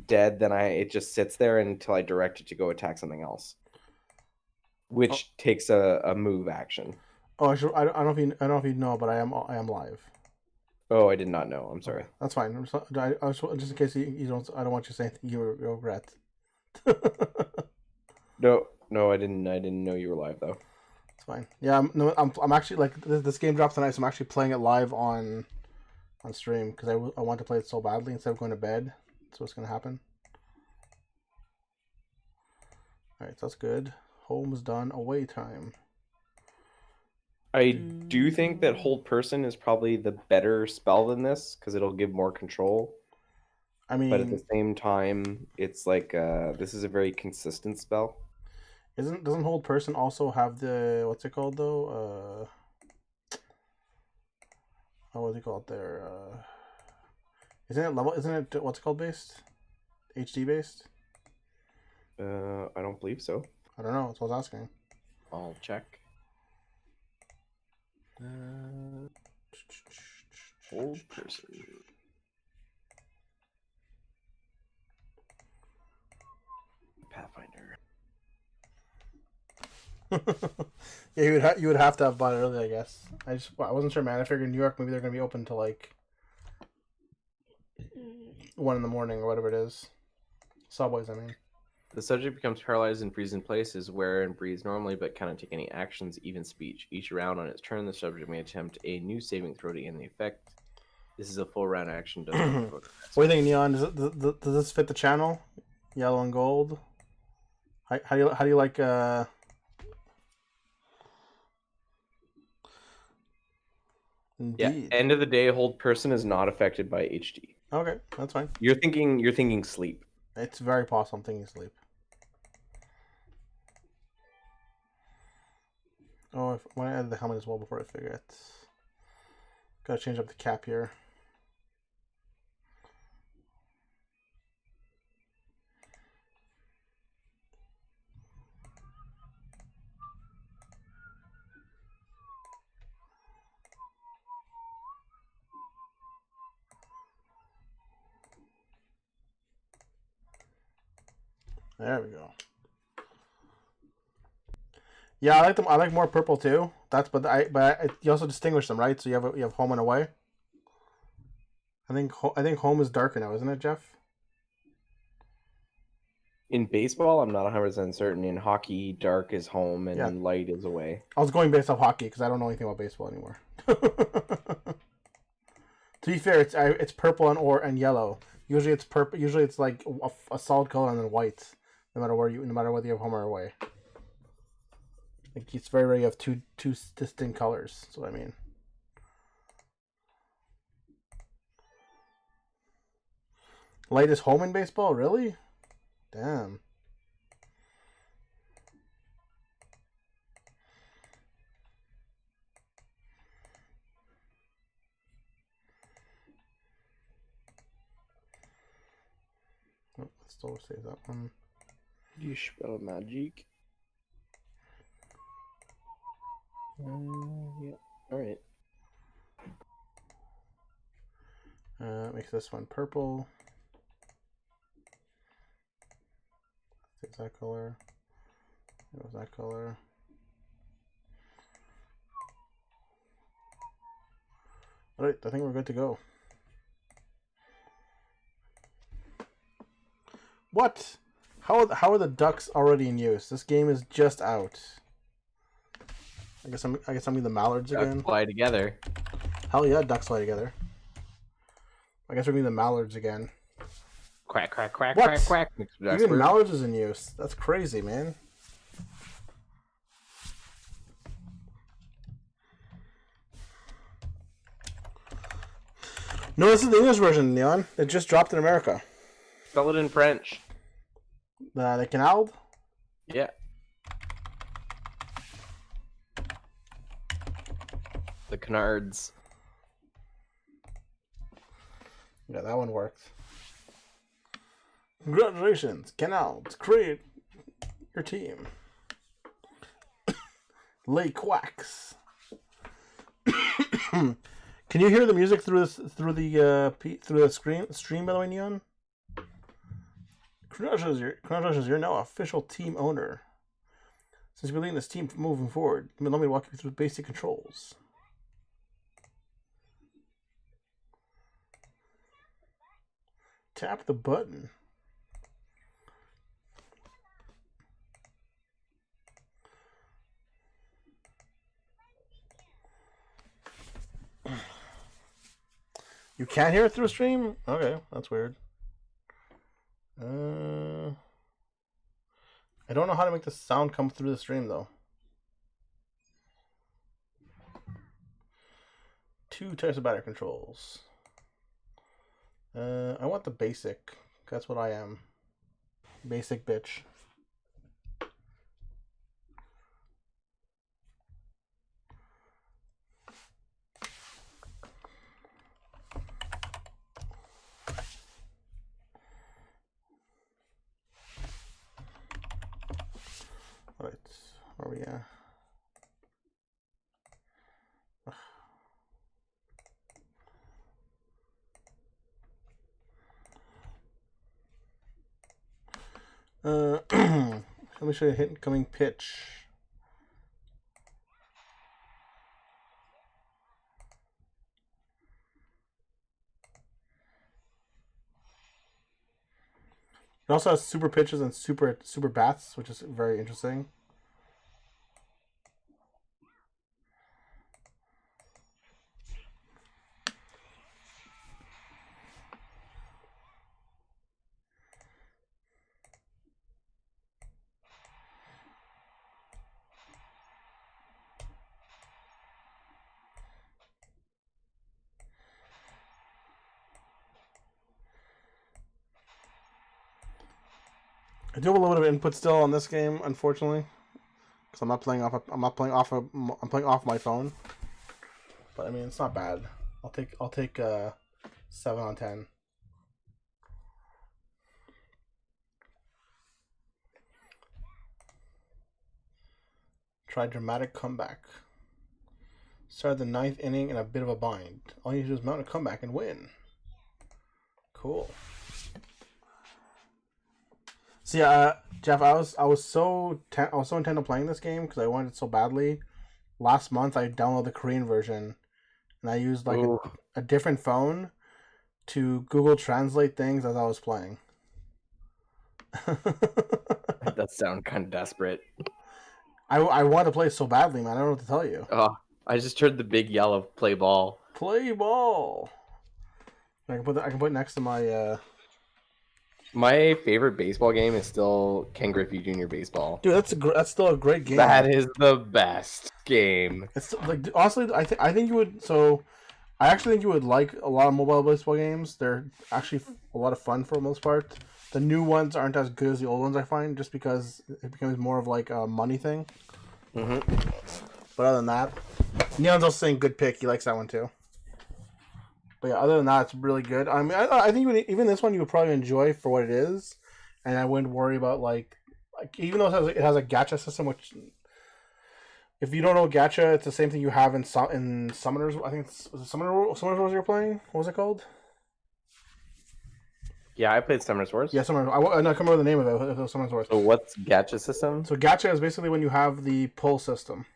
dead, then it just sits there until I direct it to go attack something else, which takes a move action. Oh, I don't know if you know, but I am live. Oh, I did not know. I'm sorry. Okay, that's fine. I was, just in case you don't, I don't want you to say anything you regret. No, I didn't know you were live though. It's fine. Yeah, I'm actually like this game drops tonight, so I'm actually playing it live on stream because I want to play it so badly instead of going to bed. That's what's gonna happen. All right, so that's good. Home's done. Away time. I do think that Hold Person is probably the better spell than this because it'll give more control. I mean, but at the same time, it's like this is a very consistent spell. doesn't Hold Person also have the what's it called though? What's it called there? Isn't it level? Isn't it what's it called based? HD based? I don't believe so. I don't know. That's what I was asking. I'll check. Hold Person. Pathfinder. Yeah, you would have to have bought it early, I guess. I wasn't sure, man. I figured New York maybe they're gonna be open till like 1 in the morning or whatever it is. Subways, I mean. The subject becomes paralyzed and freezes in place, is where and breathes normally, but cannot take any actions, even speech. Each round on its turn, the subject may attempt a new saving throw to end the effect. This is a full round action. What do you think, Neon? Does this fit the channel? Yellow and gold. How do you like? Indeed. Yeah. End of the day, Hold Person is not affected by HD. Okay, that's fine. You're thinking sleep. It's very possible I'm thinking sleep. Oh, I want to add the helmet as well before I forget. Gotta change up the cap here. There we go. Yeah, I like them. I like more purple too. You also distinguish them, right? So you have home and away. I think home is darker now, isn't it, Jeff? In baseball, I'm not 100% certain. In hockey, dark is home and light is away. I was going based off hockey because I don't know anything about baseball anymore. To be fair, it's purple and yellow. Usually it's purple. Usually it's like a solid color and then white. No matter whether you have home or away. Like it's very rare you have two distinct colors. That's what I mean. Light is home in baseball, really? Damn. Oh, let's still save that one. You spell magic. Yeah. All right. Makes this one purple. Save that color. It was that color. All right, I think we're good to go. What? How are the ducks already in use? This game is just out. I guess I'm mean the mallards again. Ducks fly together. Hell yeah, ducks fly together. I guess we're meeting the mallards again. Quack quack quack what? quack quack. Even mallards is in use. That's crazy, man. No, this is the English version, Neon. It just dropped in America. Spell it in French. The canal? Yeah. The canards. Yeah, that one worked. Congratulations, Canal. Create your team. Lay quacks. Can you hear the music through the stream? By the way, Neon. Congratulations, you're now official team owner. Since you're leading this team moving forward, let me walk you through basic controls. Tap the button. You can't hear it through a stream? Okay, that's weird. I don't know how to make the sound come through the stream, though. 2 types of battery controls. I want the basic. That's what I am. Basic bitch. Alright, where are we at? Let me show you hit incoming pitch. It also has super pitches and super bats, which is very interesting. I do have a little bit of input still on this game, unfortunately, because I'm playing off my phone. But I mean, it's not bad. I'll take 7 on 10. Try dramatic comeback. Started the 9th inning in a bit of a bind. All you need to do is mount a comeback and win. Cool. See, Jeff, I was so intent on playing this game because I wanted it so badly. Last month, I downloaded the Korean version, and I used like a different phone to Google Translate things as I was playing. That sounds kind of desperate. I want to play so badly, man. I don't know what to tell you. Oh, I just heard the big yell of play ball. Play ball. I can put it next to my. My favorite baseball game is still Ken Griffey Jr. Baseball. Dude, that's still a great game. That is the best game. It's like honestly, I think you would. So, I actually think you would like a lot of mobile baseball games. They're actually a lot of fun for the most part. The new ones aren't as good as the old ones, I find, just because it becomes more of like a money thing. Mm-hmm. But other than that, Neon's also saying good pick. He likes that one too. But yeah, other than that, it's really good. I mean, I think even this one you would probably enjoy for what it is, and I wouldn't worry about like even though it has a gacha system, which if you don't know gacha, it's the same thing you have in Summoners. I think it's Summoners Wars you're playing. What was it called? Yeah, I played Summoners Wars. Yeah, Summoners. I can't remember the name of it. It was Summoners Wars. So what's gacha system? So gacha is basically when you have the pull system.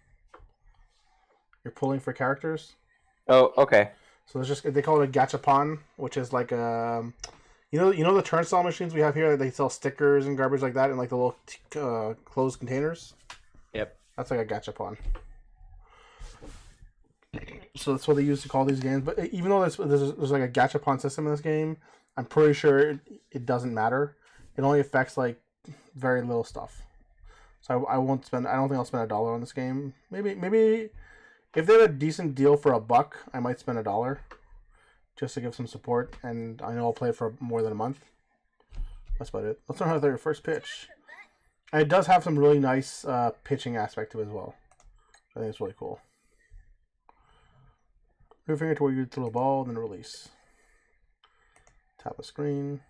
You're pulling for characters. Oh, okay. So there's just they call it a gachapon, which is like you know the turnstile machines we have here. They sell stickers and garbage like that in like the little closed containers. Yep. That's like a gachapon. So that's what they use to call these games. But even though there's like a gachapon system in this game, I'm pretty sure it doesn't matter. It only affects like very little stuff. So I won't spend. I don't think I'll spend $1 on this game. Maybe if they had a decent deal for $1, I might spend $1 just to give some support. And I know I'll play it for more than a month. That's about it. Let's learn how to throw your first pitch. And it does have some really nice pitching aspect to it as well. I think it's really cool. Move your finger to where you throw the ball, then release. Tap the screen.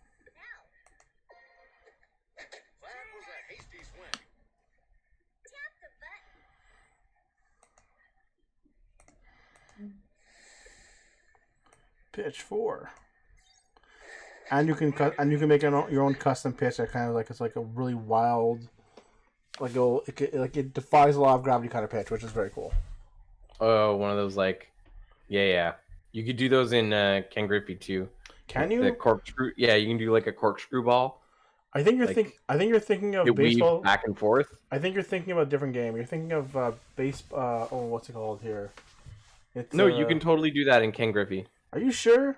Pitch 4. and you can make your own custom pitch that kind of like it's like a really wild, like it defies the law of gravity kind of pitch, which is very cool. Oh, one of those like, yeah. You could do those in Ken Griffey too. Can you? The corkscrew. Yeah, you can do like a corkscrew ball. I think you're thinking of baseball back and forth. I think you're thinking of a different game. You're thinking of what's it called here? It's no, you can totally do that in Ken Griffey. Are you sure?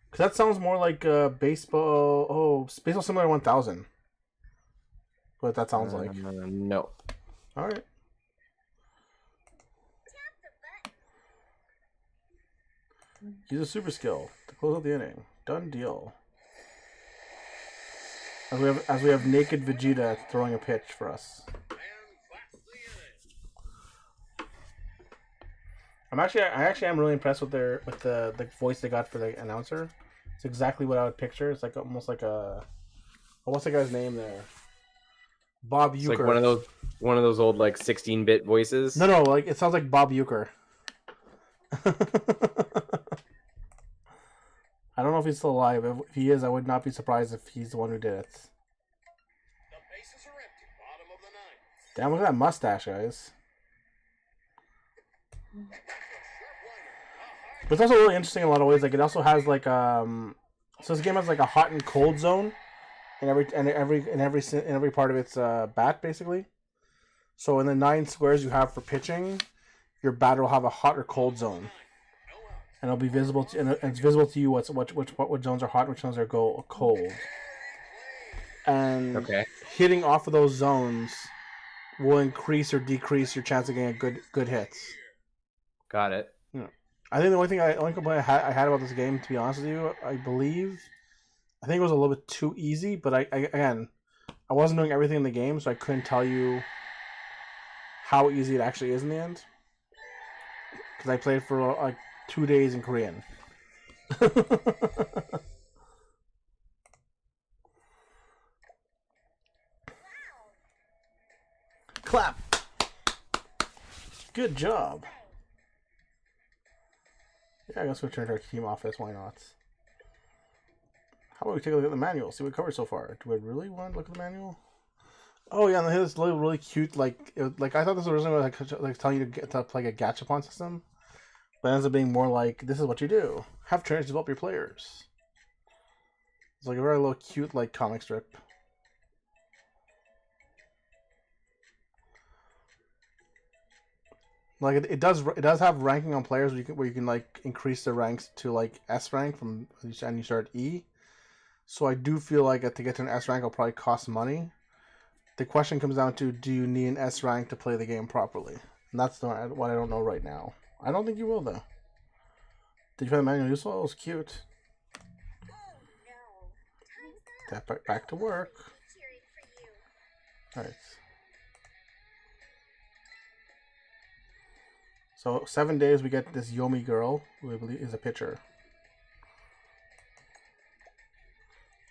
Because that sounds more like baseball. Oh, Baseball Simulator 1000. What that sounds like. No. All right. Use a super skill to close out the inning. Done deal. As we have naked Vegeta throwing a pitch for us. I actually am really impressed with the voice they got for the announcer. It's exactly what I would picture. It's like almost like what's the guy's name there? Bob Uecker. It's like one of those old like 16-bit voices. No, like it sounds like Bob Uecker. I don't know if he's still alive. If he is, I would not be surprised if he's the one who did it. The bases are empty. Bottom of the ninth. Damn, look at that mustache, guys. But it's also really interesting in a lot of ways. Like it also has like so this game has like a hot and cold zone in every part of its bat basically. So in the 9 squares you have for pitching, your batter will have a hot or cold zone, and it'll be visible to, and it's visible to you what zones are hot, which zones are cold. And hitting off of those zones will increase or decrease your chance of getting good hits. Got it. Yeah. I think the only complaint I had about this game, to be honest with you, I think it was a little bit too easy. But I wasn't doing everything in the game, so I couldn't tell you how easy it actually is in the end. Because I played for like 2 days in Korean. Clap. Good job. Yeah, I guess we'll turn to our team office. Why not? How about we take a look at the manual? See what we covered so far. Do I really want to look at the manual? Oh yeah, and here's this really cute. Like I thought this was originally like telling you to play a gachapon system, but it ends up being more like this is what you do. Have trainers develop your players. It's like a very little cute like comic strip. Like it does have ranking on players where you can like increase their ranks to like S rank and you start at E. So I do feel like to get to an S rank will probably cost money. The question comes down to, do you need an S rank to play the game properly? And that's what I don't know right now. I don't think you will though. Did you find the manual useful? It was cute. Back to work. Alright. So 7 days we get this Yomi girl, who I believe is a pitcher.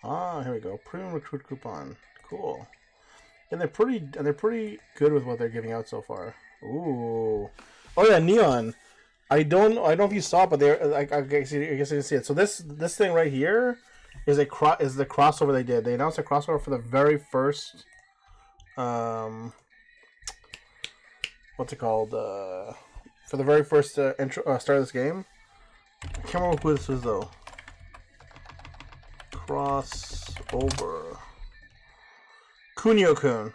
Ah, here we go. Premium recruit coupon. Cool. And they're pretty good with what they're giving out so far. Ooh. Oh yeah, Neon. I don't know if you saw it, but I guess I didn't see it. So this thing right here is the crossover they did. They announced a crossover for the very first what's it called? For the very first intro start of this game. I can't remember who this was though. Crossover. Kunio-kun.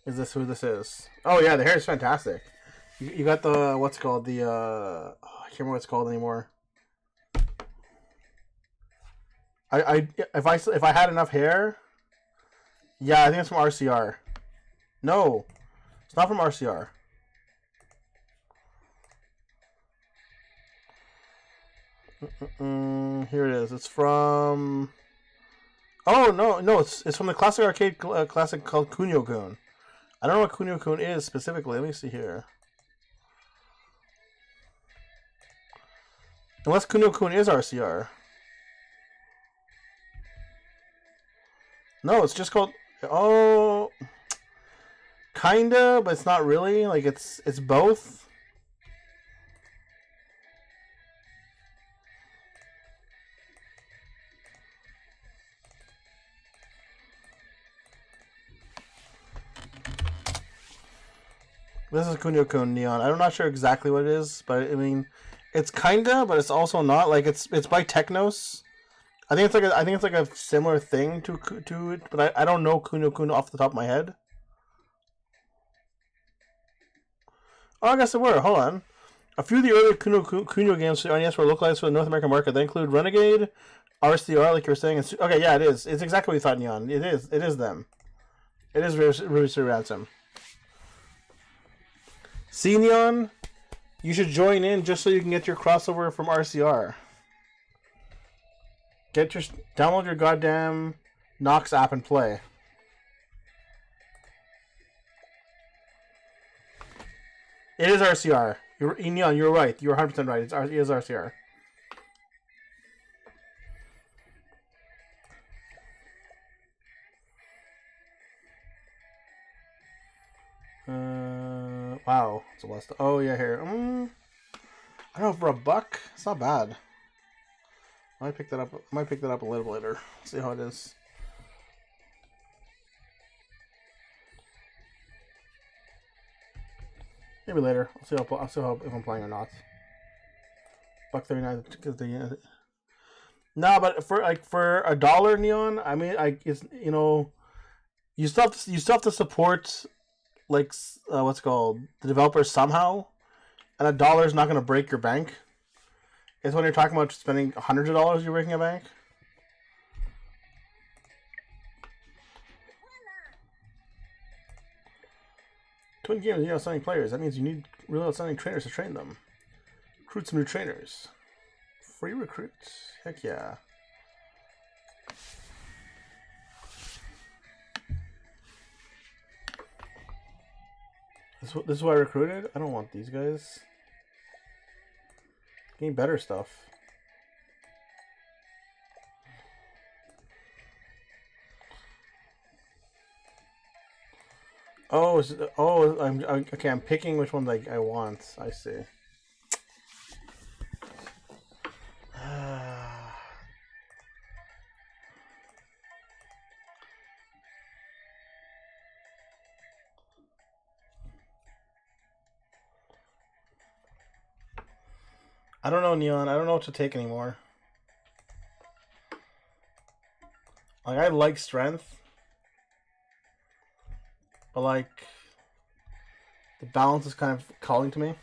Is this who this is? Oh yeah, the hair is fantastic. You got the what's it called, the I can't remember what it's called anymore. If I had enough hair, yeah, I think it's from RCR. No, it's not from RCR. Here it is. It's from. Oh no! It's from the classic arcade classic called Kunio-kun. I don't know what Kunio-kun is specifically. Let me see here. Unless Kunio-kun is RCR. No, it's just called. Oh, kinda, but it's not really. Like it's both. This is Kunio-kun Neon. I'm not sure exactly what it is, but I mean, it's kinda, but it's also not. Like it's by Technos. I think it's like a similar thing to it, but I don't know Kunio-kun off the top of my head. Oh, I guess it were. Hold on. A few of the earlier Kunio games for the NES were localized for the North American market. They include Renegade, RCR, like you were saying. Okay, yeah, it is. It's exactly what you thought, Neon. It is. It is them. It is Ruby City Ransom. See, Neon? You should join in just so you can get your crossover from RCR. Download your goddamn Nox app and play. It is RCR. Neon, you're right. You're 100% right. It is RCR. Wow. It's a lot of stuff. Oh, yeah, here. I don't know, for $1, it's not bad. I might pick that up. A little later. See how it is. Maybe later. I'll see how if I'm playing or not. $1.39 because the. No, but for $1, Neon. I mean, it's you still have to support what's it called, the developers somehow, and $1 is not going to break your bank. It's when you're talking about spending hundreds of dollars, you're breaking a bank. Twin games, outstanding players. That means you need really outstanding trainers to train them. Recruit some new trainers. Free recruits. Heck yeah. This is who I recruited? I don't want these guys. Getting better stuff. I'm picking which ones I want. I see. I don't know, Neon. I don't know what to take anymore. I like strength. But the balance is kind of calling to me.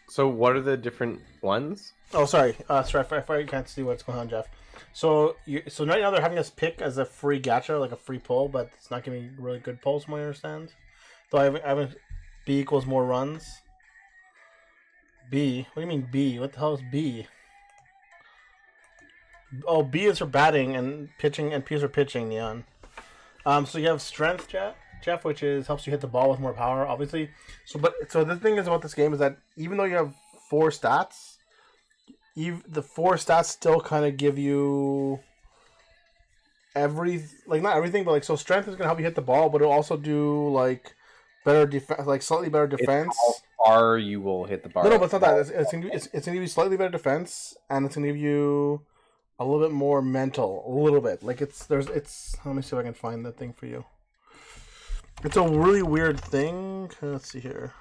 So what are the different ones? Oh, sorry. Sorry, if I can't see what's going on, Jeff. So right now they're having us pick as a free gacha, like a free pull, but it's not giving me really good pulls, from what I understand. So I haven't B equals more runs. B? What do you mean B? What the hell is B? Oh, B is for batting and pitching, and P is for pitching, Neon. So you have strength, Jeff, which helps you hit the ball with more power, obviously. So the thing is about this game is that even though you have 4 stats, the 4 stats still kind of give you not everything, but so strength is gonna help you hit the ball, but it'll also do better defense, slightly better defense. It's how far you will hit the bar. No, but it's not that. It's gonna give you slightly better defense, and it's gonna give you a little bit more mental, a little bit. Let me see if I can find that thing for you. It's a really weird thing. Let's see here.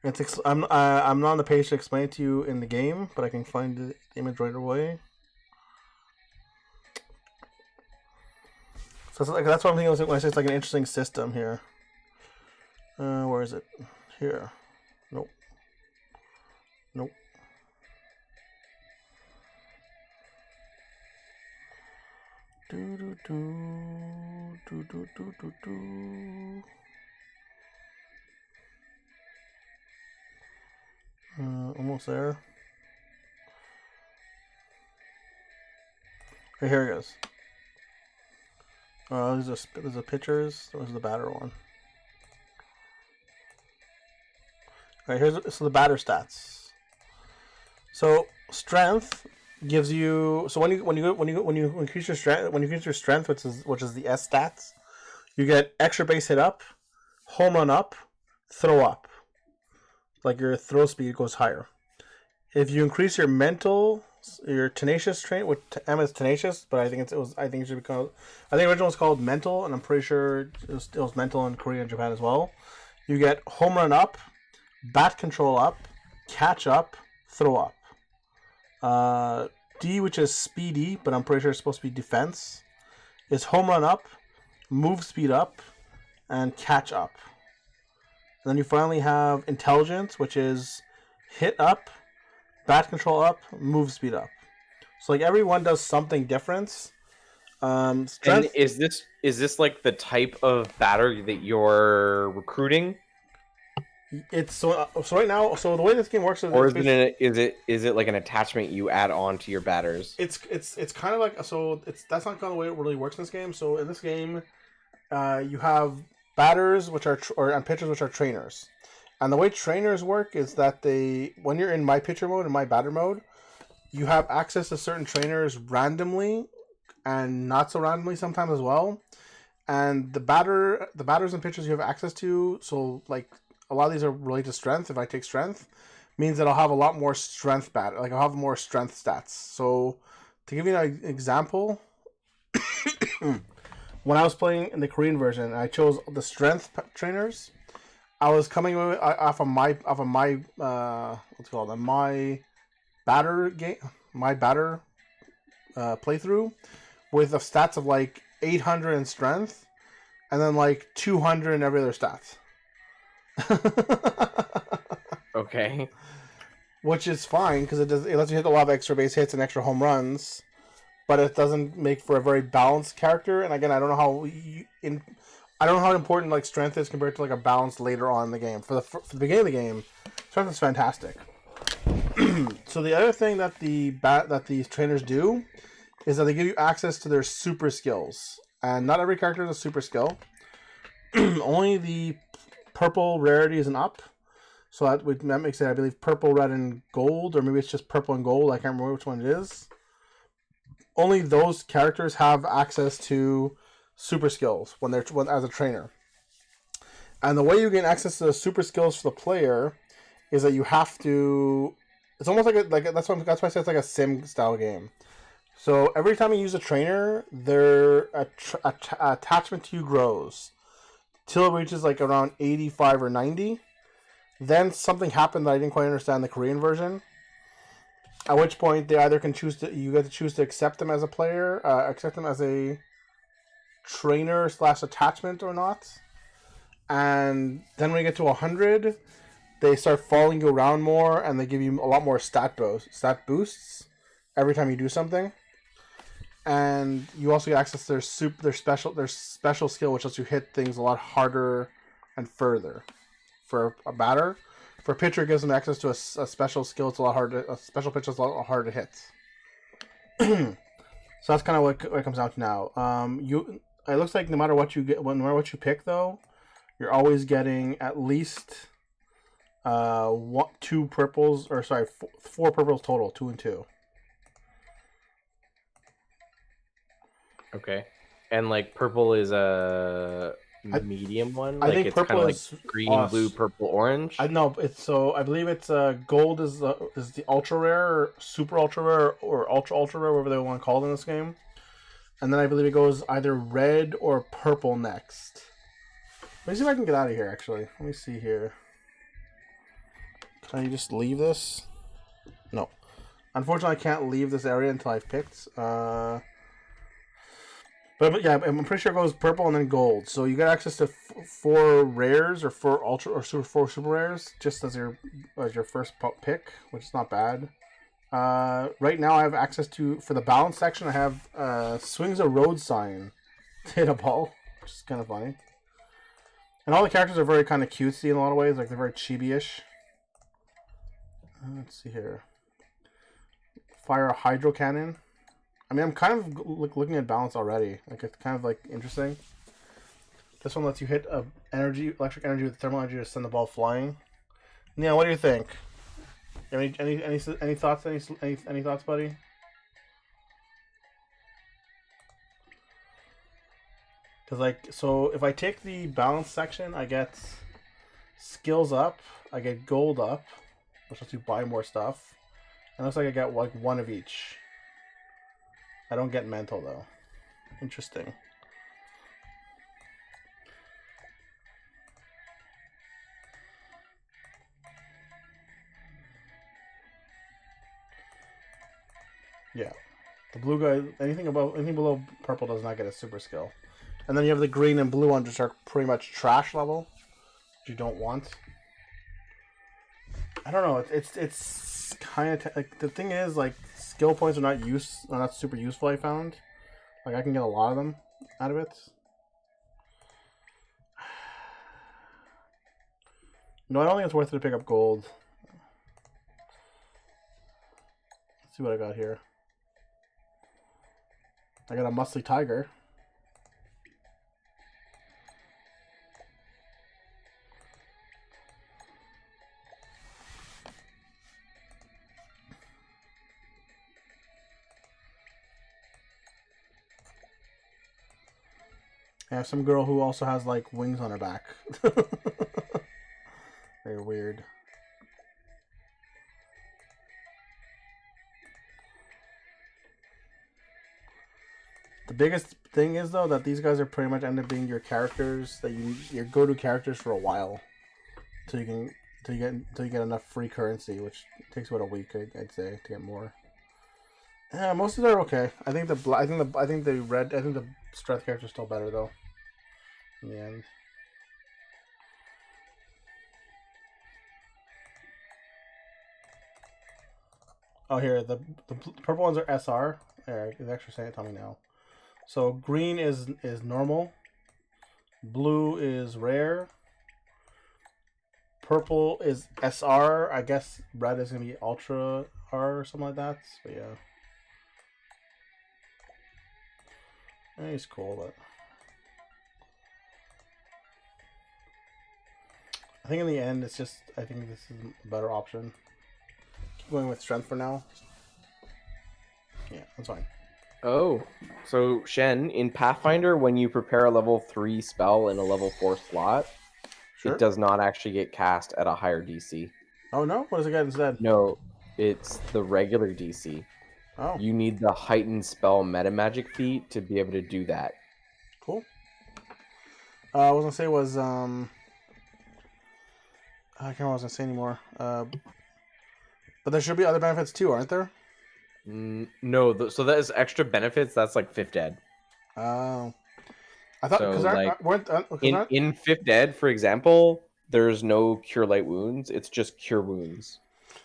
I'm not on the page to explain it to you in the game, but I can find the image right away. So that's what I'm thinking when I say it's an interesting system here. Where is it? Here. Nope. Almost there. Okay, here it goes. There's the pitchers. There's the batter one. All right, so the batter stats. So strength gives you, so when you increase your strength, which is the S stats, you get extra base hit up, home run up, throw up. Your throw speed goes higher. If you increase your mental Your tenacious trait, which M is tenacious, but I think I think it should be called. I think original was called mental, and I'm pretty sure it was mental in Korea and Japan as well. You get home run up, bat control up, catch up, throw up. D, which is speedy, but I'm pretty sure it's supposed to be defense, is home run up, move speed up, and catch up. And then you finally have intelligence, which is hit up, bat control up, move speed up. So like everyone does something different. Strength. And is this like the type of batter that you're recruiting? It's so right now. So the way this game works is, or is it like an attachment you add on to your batters? It's kind of like that's not kind of the way it really works in this game. So in this game, you have batters and pitchers which are trainers, and the way trainers work is that when you're in my pitcher mode and my batter mode, you have access to certain trainers randomly, and not so randomly sometimes as well. And the batters and pitchers you have access to, so like a lot of these are related to strength. If I take strength, means that I'll have a lot more strength I'll have more strength stats. So to give you an example, when I was playing in the Korean version, I chose the strength trainers. I was coming off of my my batter playthrough with the stats of like 800 in strength, and then like 200 in every other stat. Okay. Which is fine because it lets you hit a lot of extra base hits and extra home runs, but it doesn't make for a very balanced character. And again, I don't know how important like strength is compared to like a balance later on in the game. For the beginning of the game, strength is fantastic. So the other thing that these trainers do is that they give you access to their super skills, and not every character has a super skill. Only the purple rarities and up. So that makes it, I believe, purple, red, and gold, or maybe it's just purple and gold. I can't remember which one it is. Only those characters have access to super skills when as a trainer. And the way you gain access to the super skills for the player is that you have to. It's almost that's why I say it's like a sim style game. So every time you use a trainer, their attachment to you grows till it reaches like around 85 or 90. Then something happened that I didn't quite understand in the Korean version. At which point they either can you get to choose to accept them as a player, accept them as a trainer / attachment or not. And then when you get to 100, they start following you around more, and they give you a lot more stat boosts every time you do something. And you also get access to their special skill, which lets you hit things a lot harder and further. For a batter, for a pitcher, it gives them access to a special skill. It's a lot harder. A special pitch is a lot harder to hit. So that's kind of what it comes down to now. It looks like no matter what you pick, though, you're always getting at least four purples total, 2 and 2. Okay. And like purple is a medium one. I think it's purple kind of is like green, blue, purple, orange. I believe it's gold is the ultra rare, or super ultra rare, or ultra rare, whatever they want to call it in this game. And then I believe it goes either red or purple next. Let me see if I can get out of here. Actually, let me see here. Can you just leave this? No. Unfortunately, I can't leave this area until I've picked. But yeah, I'm pretty sure it goes purple and then gold. So you get access to 4 rares or 4 ultra or 4 super rares just as your first pick, which is not bad. Right now I have access to, for the balance section, I have swings a road sign to hit a ball, which is kind of funny. And all the characters are very kind of cutesy in a lot of ways, like they're very chibi-ish. Let's see here. Fire a hydro cannon. I mean, I'm kind of looking at balance already. Like, it's kind of like interesting. This one lets you hit electric energy with thermal energy to send the ball flying. Neil, what do you think? Any thoughts? Any thoughts, buddy? Because so if I take the balance section, I get skills up, I get gold up, which lets you buy more stuff, It looks like I get like one of each. I don't get mental though. Interesting. Yeah. The blue guy, anything below purple does not get a super skill. And then you have the green and blue ones, which are pretty much trash level, which you don't want. I don't know. It's kind of like the thing is like skill points are not super useful. I found like I can get a lot of them out of it. No, I don't think it's worth it to pick up gold. Let's see what I got here. I got a muscly tiger. I have some girl who also has like wings on her back. Very weird. The biggest thing is though that these guys are pretty much end up being your characters that your go-to characters for a while, till you get enough free currency, which takes about a week, I'd say, to get more. Yeah, most of them are okay. I think the strength character is still better though. In the end. Oh, here the purple ones are SR. There, it's actually saying it. Tell me now. So green is normal, blue is rare, purple is SR. I guess red is gonna be Ultra R or something like that. But yeah, he's cool, but I think in the end it's just I think this is a better option. Keep going with strength for now. Yeah, that's fine. Oh, so Shen, in Pathfinder, when you prepare a level 3 spell in a level 4 slot, Sure. it does not actually get cast at a higher DC. Oh no, what does it get instead? No, it's the regular DC. Oh, You need the heightened spell meta magic feat to be able to do that. cool. I was gonna say was I can't remember what I was gonna say anymore. But there should be other benefits too, aren't there? No, so that is extra benefits. That's like 5th ed. Oh, I thought So, because like, weren't In 5th ed, for example, there's no cure light wounds. It's just cure wounds.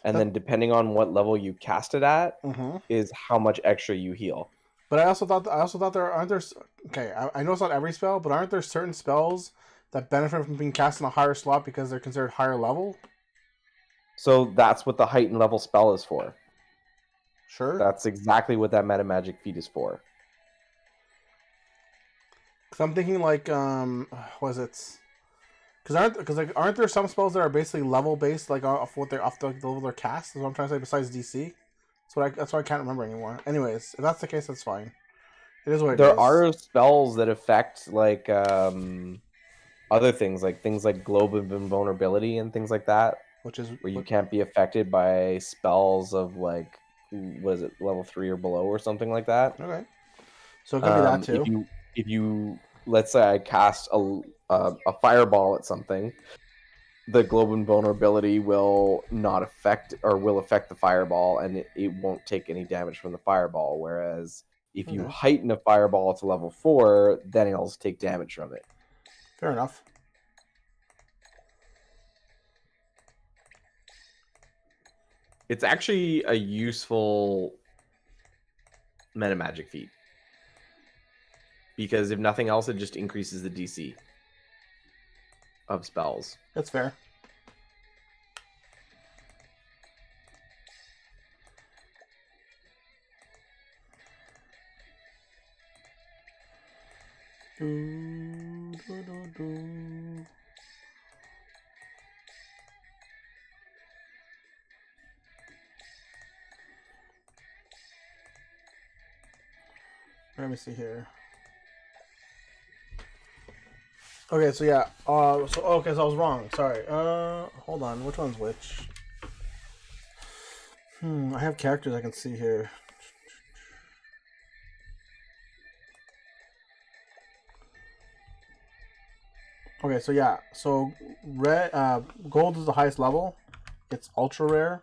And then depending on what level you cast it at is how much extra you heal. But I also thought there aren't there. Okay, I know it's not every spell, but aren't there certain spells that benefit from being cast in a higher slot because they're considered higher level? So that's what the heightened level spell is for. Sure. That's exactly what that meta magic feat is for. Because I'm thinking like what is it? Because aren't there some spells that are basically level based, like off the level they're cast? Is what I'm trying to say. Besides DC, that's what I can't remember anymore. Anyways, if that's the case, that's fine. It is what it is. There are spells that affect like other things like globe of invulnerability and things like that, which is where you can't be affected by spells of like what is it, level 3 or below or something like that. Okay, so it could be that too. If you let's say I cast a fireball at something, the globe invulnerability will not affect or will affect the fireball, and it won't take any damage from the fireball. Whereas if you heighten a fireball to level 4, then it'll take damage from it. Fair enough. It's actually a useful meta magic feat. Because if nothing else, it just increases the DC of spells. That's fair. Let me see here. Okay, so yeah. So I was wrong. Sorry. Hold on. Which one's which? I have characters I can see here. Okay, so yeah, so red, gold is the highest level. It's ultra rare.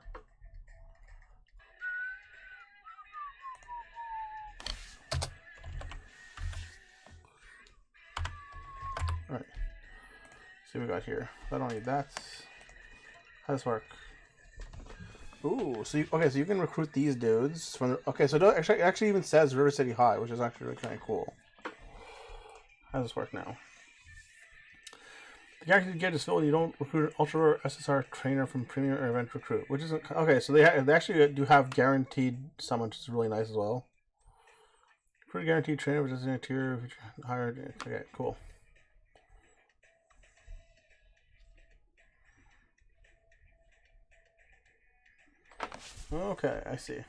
All right, see what we got here. I don't need that. How does this work? Ooh, so so you can recruit these dudes from. Okay, so it actually even says River City High, which is actually really kind of cool. How does this work now? The character you get is filled when you don't recruit an ultra rare SSR trainer from Premier or Event Recruit, which isn't okay. So they actually do have guaranteed summon, which is really nice as well. Recruit guaranteed trainer, which is an interior higher. Okay, cool. Okay, I see.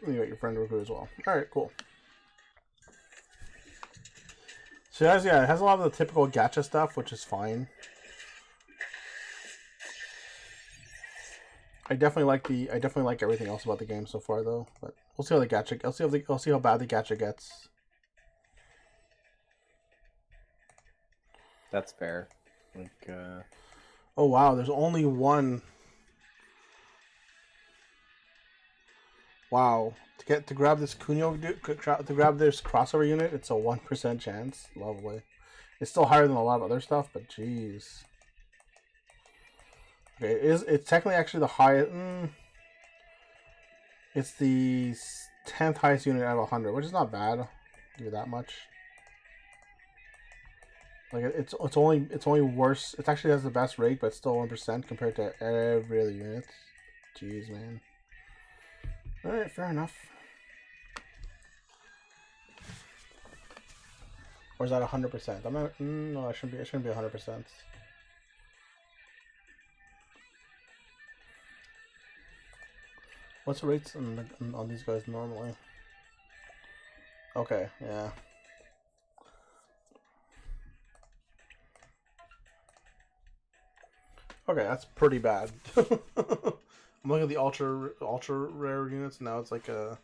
You got your friend recruit as well. All right, cool. So it has a lot of the typical gacha stuff, which is fine. I definitely like everything else about the game so far, though. But we'll see how the gacha. I'll see how bad the gacha gets. That's fair. Oh wow, there's only one. Wow, to grab this Kunio, to grab this crossover unit, it's a 1% chance. Lovely. It's still higher than a lot of other stuff, but jeez. Okay, it's technically actually the highest. It's the 10th highest unit out of 100, which is not bad. I'll give you that much. Like it's only worse. It actually has the best rate, but it's still 1% compared to every other unit. Jeez, man. All right, fair enough. Or is that 100%? I'm not. No, it shouldn't be 100%. What's the rates on these guys normally? Okay, yeah. Okay, that's pretty bad. I'm looking at the ultra rare units now. It's like a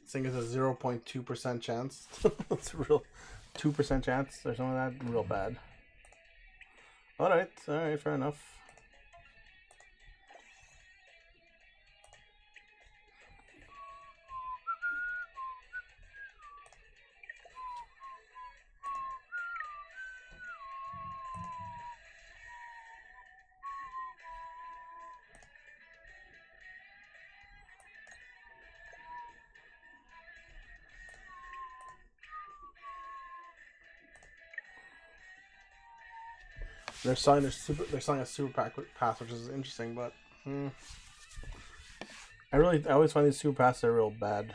thing is a 0.2% chance. It's a real 2% chance or something like that. Real bad. All right, fair enough. They're selling a super pack pass, which is interesting, but I always find these super passes are real bad.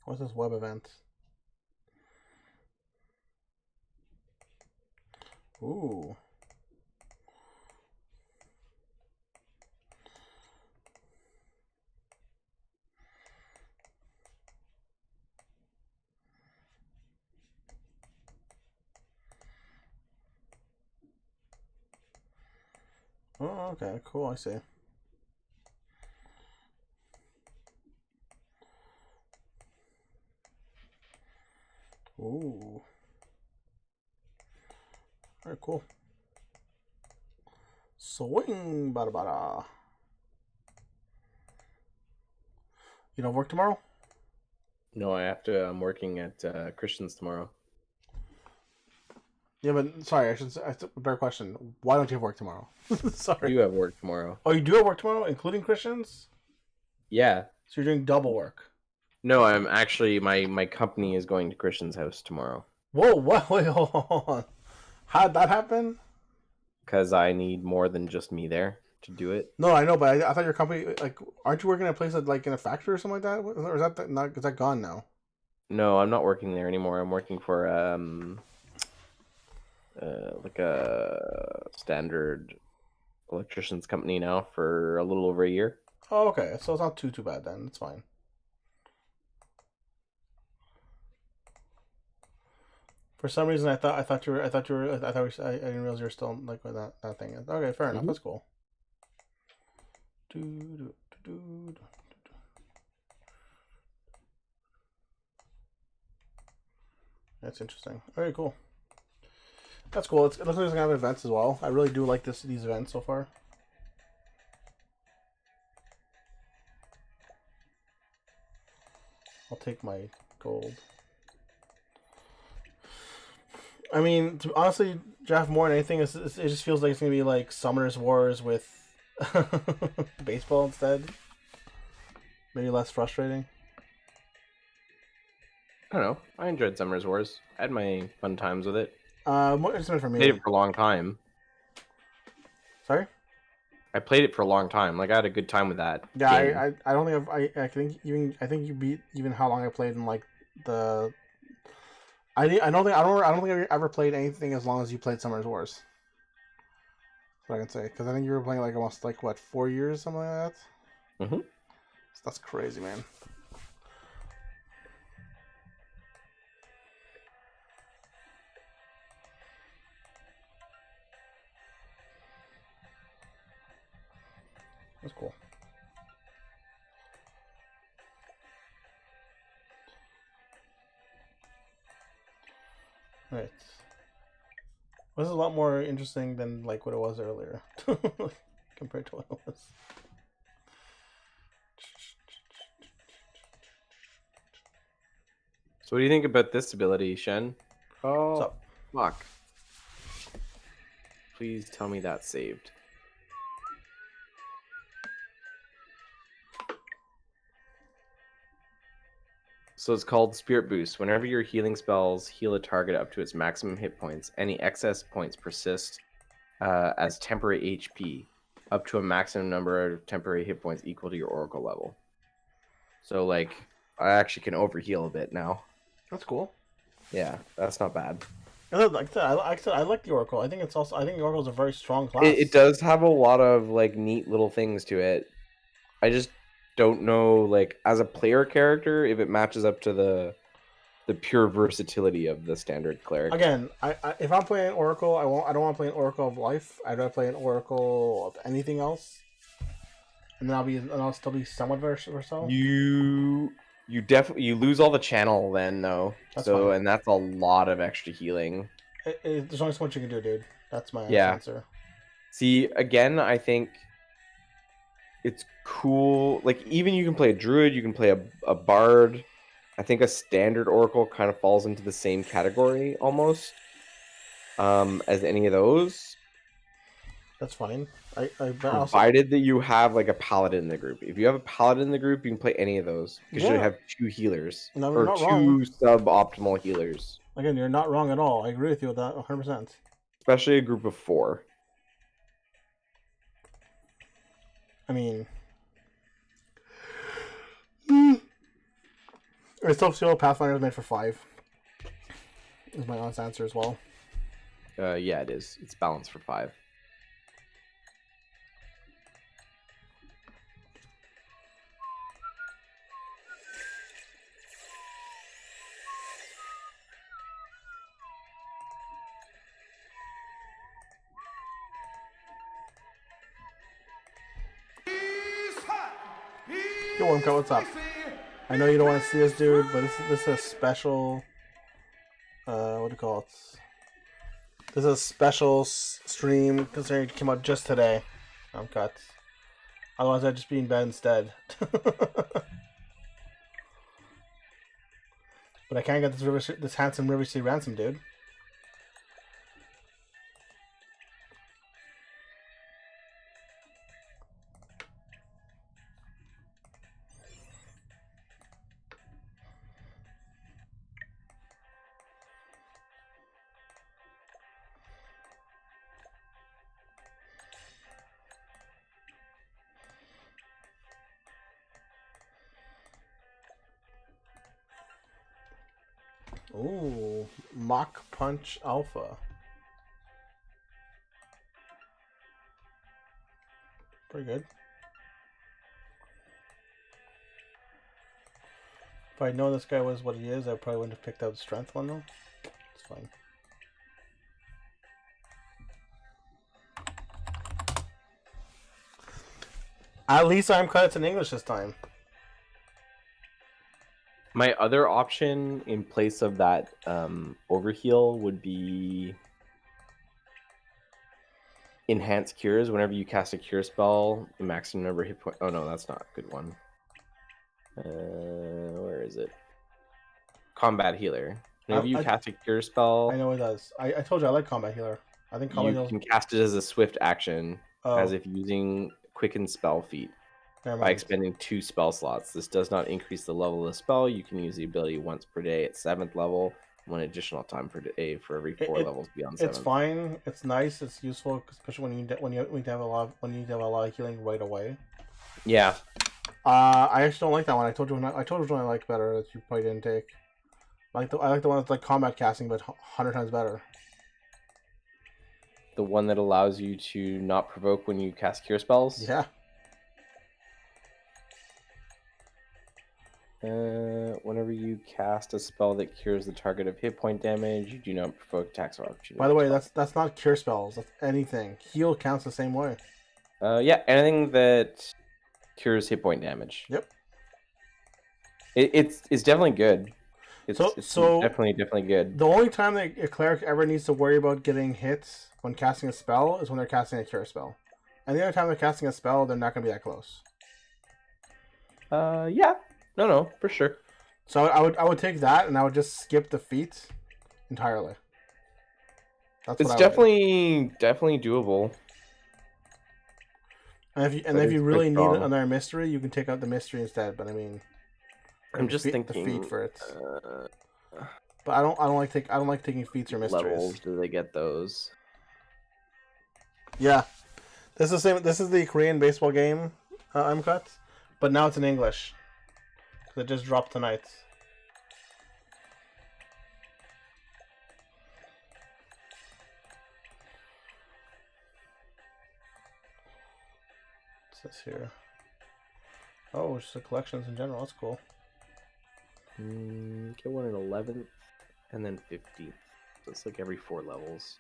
What's this web event? Ooh. Oh, okay, cool. I see. Ooh. All right, cool. Swing, bada bada. You don't work tomorrow? No, I have to. I'm working at Christian's tomorrow. Yeah, but sorry, I should. A better question. Why don't you have work tomorrow? Sorry. You have work tomorrow. Oh, you do have work tomorrow, including Christians? Yeah. So you're doing double work. No, I'm actually my company is going to Christian's house tomorrow. Whoa! What? Wait, hold on. How'd that happen? Because I need more than just me there to do it. No, I know, but I thought your company aren't you working at a place like in a factory or something like that? Or is that not? Is that gone now? No, I'm not working there anymore. I'm working for like a standard electrician's company now for a little over a year. Oh, okay. So it's not too bad then. It's fine. For some reason, I thought you were. I didn't realize you were still like with that thing. Okay, fair enough. Mhm. That's cool. Do. That's interesting. Very cool. That's cool. It looks like it's gonna have events as well. I really do like these events so far. I'll take my gold. I mean, honestly, Jeff, more than anything, it just feels like it's gonna be like Summoners Wars with baseball instead. Maybe less frustrating. I don't know. I enjoyed Summer's Wars. I had my fun times with it. More interesting for Played me. it for a long time. Sorry. I played it for a long time. Like I had a good time with that. Yeah, game. I don't think I think you beat even how long I played in like the. I don't think I ever played anything as long as you played Summoners Wars. That's what I can say, because I think you were playing like almost like what 4 years, something like that. Mhm. So that's crazy, man. That's cool. Right. This is a lot more interesting than like what it was earlier, compared to what it was. So what do you think about this ability, Shen? Oh, What's up? fuck. Please tell me that's saved. So it's called Spirit Boost. Whenever your healing spells heal a target up to its maximum hit points, any excess points persist as temporary HP, up to a maximum number of temporary hit points equal to your Oracle level. So, like, I actually can overheal a bit now. That's cool. Yeah, that's not bad. Like I said, I like the Oracle. I think the Oracle is a very strong class. It does have a lot of, like, neat little things to it. I just don't know, like, as a player character, if it matches up to the pure versatility of the standard cleric. Again, if I'm playing Oracle, I don't want to play an Oracle of Life. I'd rather play an Oracle of anything else, and then I'll still be somewhat versatile. You definitely lose all the channel then though. That's so fine. and that's a lot of extra healing. There's only so much you can do, dude. That's my Yeah. answer. See, again, I think it's cool. Like even you can play a druid, you can play a bard. I think a standard oracle kind of falls into the same category almost as any of those. That's fine. I also, Provided that you have like a paladin in the group. If you have a paladin in the group, you can play any of those because you Yeah. have two healers No, you're or not two wrong. suboptimal healers, Again, you're not wrong at all. I agree with you with that 100%. especially a group of 4. I mean, I still feel Pathfinder is made for 5. Is my honest answer as well. Yeah, it is. It's balanced for 5. Yo, Wormco, what's up? I know you don't want to see this, dude, but this is a special. What do you call it? This is a special stream considering it came out just today. I'm cut. Otherwise, I'd just be in bed instead. But I can't get this handsome River Sea ransom, dude. Ooh, Mach Punch Alpha. Pretty good. If I'd known this guy was what he is, I probably wouldn't have picked out the strength one though. It's fine. At least I'm cut it's in English this time. My other option in place of that overheal would be enhanced cures. Whenever you cast a cure spell, the maximum number of hit point. Oh no, that's not a good one. Where is it? Combat healer. Whenever you cast a cure spell, I know it does. I told you I like combat healer. I think combat you healer. can cast it as a swift action, Oh, as if using quicken spell feat. never By mind. expending 2 spell slots. This does not increase the level of the spell. You can use the ability once per day at 7th level, 1 additional time per day for every 4 levels beyond 7th. It's fine. It's nice. It's useful, especially when you need to have a lot of healing right away. Yeah. I actually don't like that one. I told you one I like better that you probably didn't take. I like the one that's like combat casting, but 100 times better. The one that allows you to not provoke when you cast cure spells? Yeah. Whenever you cast a spell that cures the target of hit point damage, you do not provoke attacks of opportunity. By the way, that's not cure spells. That's anything. Heal counts the same way. Yeah, anything that cures hit point damage. Yep. It's definitely good. It's So definitely good. the only time that a cleric ever needs to worry about getting hit when casting a spell is when they're casting a cure spell. And the other time they're casting a spell, they're not going to be that close. Yeah. No, for sure. So I would take that and I would just skip the feat entirely. That's It's what I would do. definitely doable. And if you really need another mystery, you can take out the mystery instead. But I mean, I'm just thinking the feat for it. But I don't like taking feats or mysteries. Levels, do they get those? Yeah, this is the same. This is the Korean baseball game I'm cut, but now it's in English. It just dropped tonight. What's this here? Oh, just the collections in general. That's cool. Get one in 11th and then 15th. So it's like every 4 levels.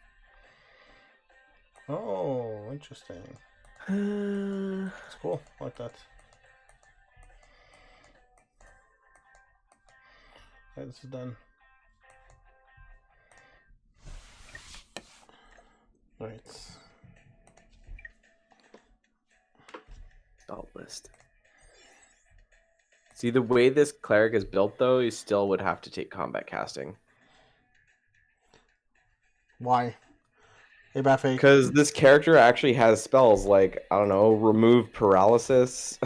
Oh, interesting. That's cool. I like that. Okay, this is done. Right. Alt list. See, the way this cleric is built, though, you still would have to take combat casting. Why? Hey, Baffy. Because this character actually has spells like, I don't know, remove paralysis,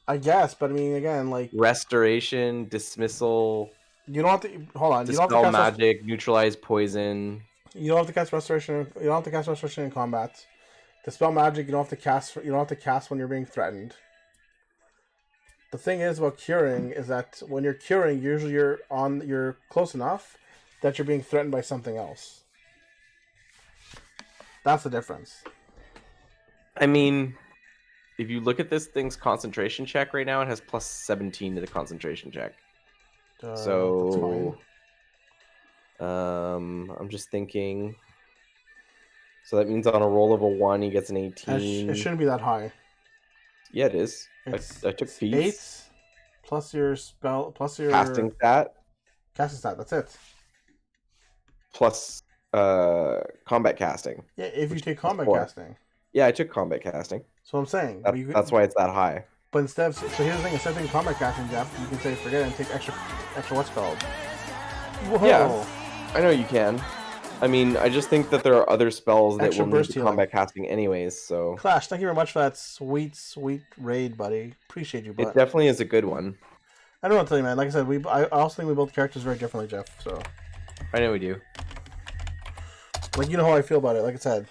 I guess, but I mean, again, like restoration, dismissal, you don't have to hold on. You don't have dispel to cast magic, neutralize poison. You don't have to cast restoration. You don't have to cast restoration in combat. Dispel magic. You don't have to cast. You don't have to cast when you're being threatened. The thing is about curing is that when you're curing, usually you're close enough that you're being threatened by something else. That's the difference. I mean, if you look at this thing's concentration check right now, it has plus 17 to the concentration check. That's So, fine. I'm just thinking. So that means on a roll of a 1, he gets an 18. It shouldn't be that high. Yeah, it is. I took feats. 8 plus your spell plus your Casting stat. Casting stat. That's it. Plus combat casting. Yeah, if you take combat 4. casting. Yeah, I took combat casting. So I'm saying. That's why it's that high. But instead of, so here's the thing, instead of taking combat casting, Jeff, you can say forget it and take extra what's called. Whoa. Yeah. I know you can. I mean, I just think that there are other spells that Extra will burst need healing. combat casting anyways, so... Clash, thank you very much for that sweet raid, buddy. Appreciate you, It but definitely is a good one. I don't know what to tell you, man. Like I said, I also think we build characters very differently, Jeff, so... I know we do. Like, you know how I feel about it, like I said.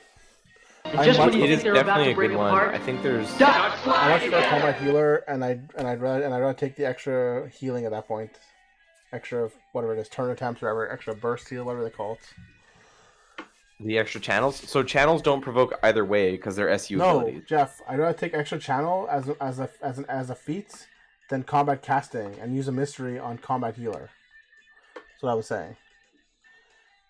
Just when you It think is they're about definitely to a break good one. apart, I think there's... I much prefer combat healer, and I'd rather take the extra healing at that point. Extra, whatever it is, turn attempts, or whatever, extra burst heal, whatever they call it. The extra channels. So channels don't provoke either way because they're SU No, abilities. Jeff, I'd rather take extra channel as a feat than combat casting and use a mystery on combat healer. That's what I was saying.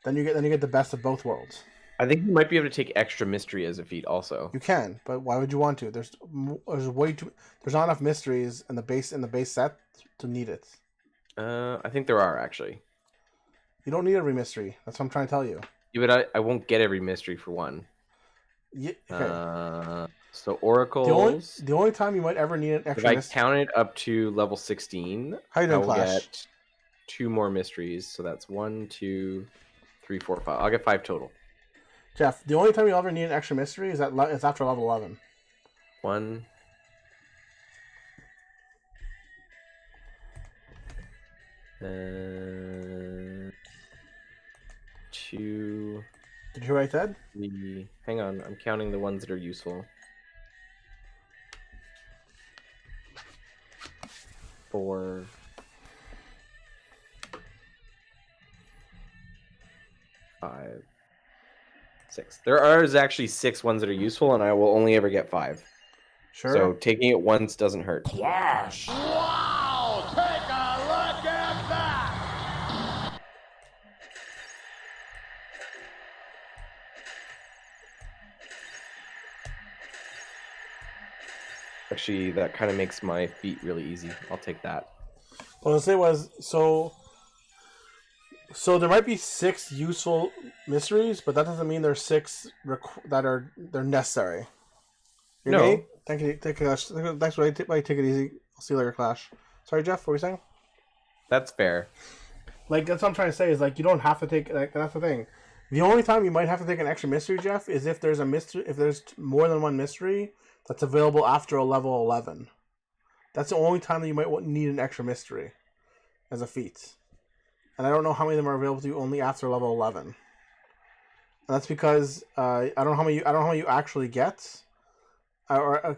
Then you get the best of both worlds. I think you might be able to take extra mystery as a feat also. You can, but why would you want to? There's way too. There's not enough mysteries in the base set to need it. I think there are actually. You don't need every mystery. That's what I'm trying to tell you. Yeah, but I won't get every mystery for one. Yeah, okay. So oracles. The only time you might ever need an If extra I mystery. count it up to level 16, How you I doing, will Clash? get 2 more mysteries. So that's 1, 2, 3, 4, 5. I'll get 5 total. Jeff, the only time you'll ever need an extra mystery is it's after level 11. 1. Uh, 2. Did you hear what I said? 3. Hang on, I'm counting the ones that are useful. 4. 5. 6. There's actually 6 ones that are useful, and I will only ever get 5. Sure. So taking it once doesn't hurt. Clash. Wow! Take a look at that! Actually, that kind of makes my feet really easy. I'll take that. What I was saying was so there might be 6 useful mysteries, but that doesn't mean there's 6 they're necessary. You No. okay? Thank you. Thanks for take it easy. I'll see you later, Clash. Sorry, Jeff. What were you saying? That's fair. Like that's what I'm trying to say is like you don't have to take like that's the thing. The only time you might have to take an extra mystery, Jeff, is if there's a mystery if there's more than one mystery that's available after a level 11. That's the only time that you might need an extra mystery as a feat. And I don't know how many of them are available to you only after level 11. And that's because I don't know how many you actually get.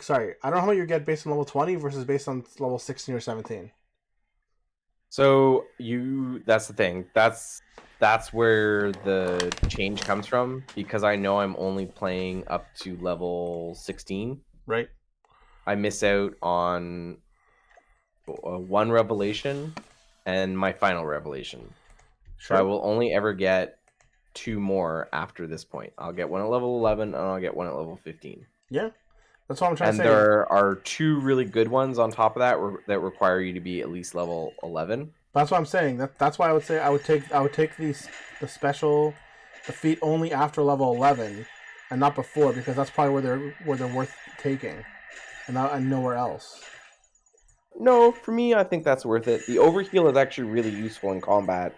Sorry, I don't know how many you get based on level 20 versus based on level 16 or 17. So that's the thing. That's where the change comes from, because I know I'm only playing up to level 16. Right. I miss out on one revelation and my final revelation. Sure. So I will only ever get 2 more after this point. I'll get one at level 11 and I'll get one at level 15. Yeah. That's what I'm trying And to say. there are 2 really good ones on top of that that require you to be at least level 11. That's what I'm saying. That's why I would say I would take the feat only after level 11 and not before, because that's probably where they're worth taking, and nowhere else. No, for me, I think that's worth it. The overheal is actually really useful in combat.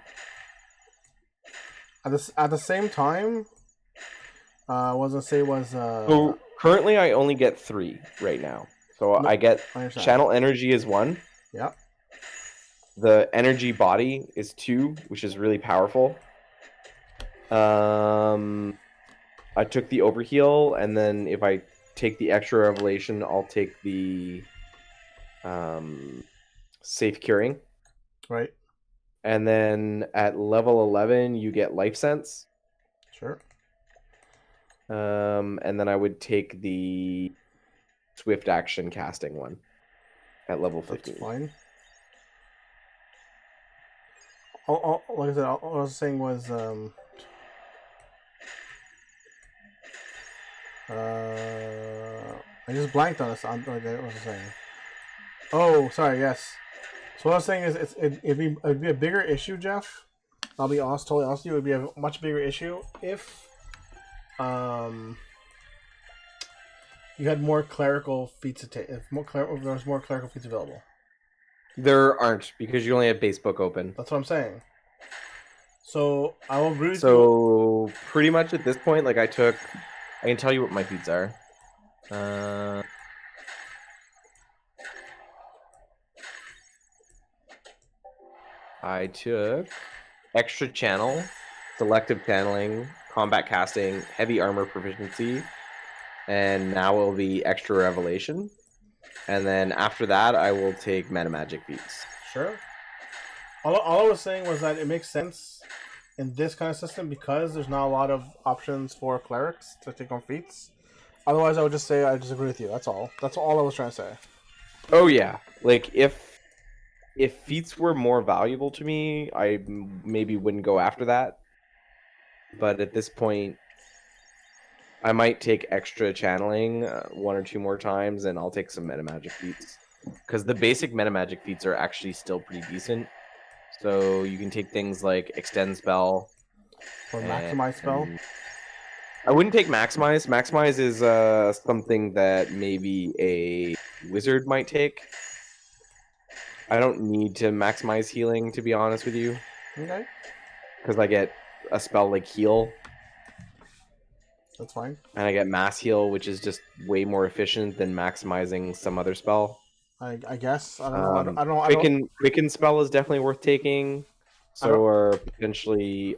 At the same time, I was gonna say was So currently, I only get 3 right now. So No, I get I understand. channel energy is 1. Yeah. The energy body is 2, which is really powerful. I took the overheal, and then if I take the extra revelation, I'll take the safe curing. Right. And then at level 11, you get life sense. Sure. And then I would take the swift action casting one at level 15. That's fine. Like I said, all I was saying was I just blanked on this. What was I saying? Oh, sorry. Yes. So what I was saying is it'd be a bigger issue, Jeff. I'll be totally honest with you. It would be a much bigger issue if you had more clerical feats to take. If there was more clerical feats available. There aren't, because you only have base book open. That's what I'm saying. So I will agree with you. So pretty much at this point, like I can tell you what my feats are. I took extra channel, selective channeling, combat casting, heavy armor proficiency, and now will be extra revelation. And then after that, I will take meta magic feats. Sure. All I was saying was that it makes sense in this kind of system, because there's not a lot of options for clerics to take on feats. Otherwise, I would just say I disagree with you. That's all. That's all I was trying to say. Oh yeah, like if feats were more valuable to me, I maybe wouldn't go after that. But at this point, I might take extra channeling one or two more times, and I'll take some meta magic feats because the basic meta magic feats are actually still pretty decent. So you can take things like extend spell Or and maximize spell. I wouldn't take maximize. Maximize is something that maybe a wizard might take. I don't need to maximize healing, to be honest with you, Okay, because I get a spell like heal, that's fine. and I get mass heal, which is just way more efficient than maximizing some other spell. I guess I don't know. I don't. Quicken spell is definitely worth taking. I don't- So or potentially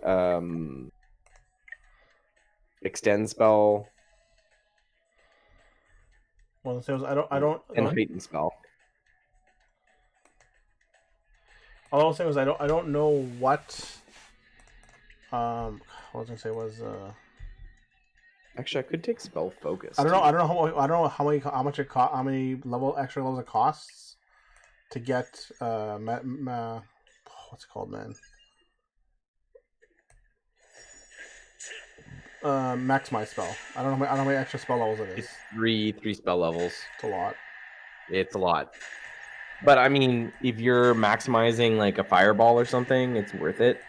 extend spell Well, the same as I don't. and heighten spell. All I was saying was I don't know what. What was I gonna say was Actually, I could take spell focus. I don't too. know. I don't know how much how many extra levels it costs to get what's it called, man? Maximize spell. I don't know how many extra spell levels it is. It's three spell levels. It's a lot. It's a lot. But I mean, if you're maximizing like a fireball or something, it's worth it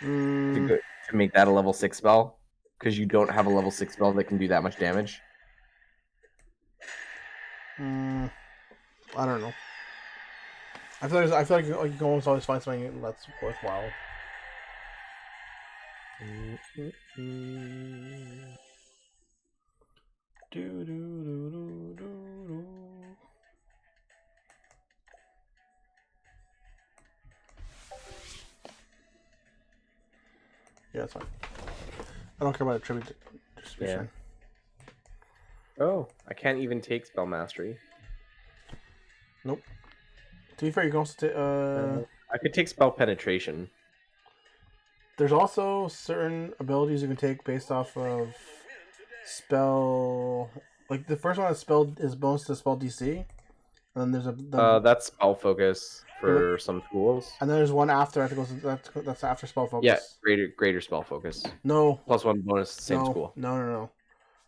to make that a level 6 spell because you don't have a level 6 spell that can do that much damage. I don't know. I feel like you can almost always find something that's worthwhile. Yeah, that's fine. I don't care about attribute distribution. Oh, I can't even take spell mastery. Nope. To be fair, you can also I could take spell penetration. there's also certain abilities you can take based off of spell. Like the first one is bonus to spell DC, and then there's That's spell focus for some schools. and then there's one after. I think that's after spell focus. Yeah, greater spell focus. No. +1 bonus, same school. No.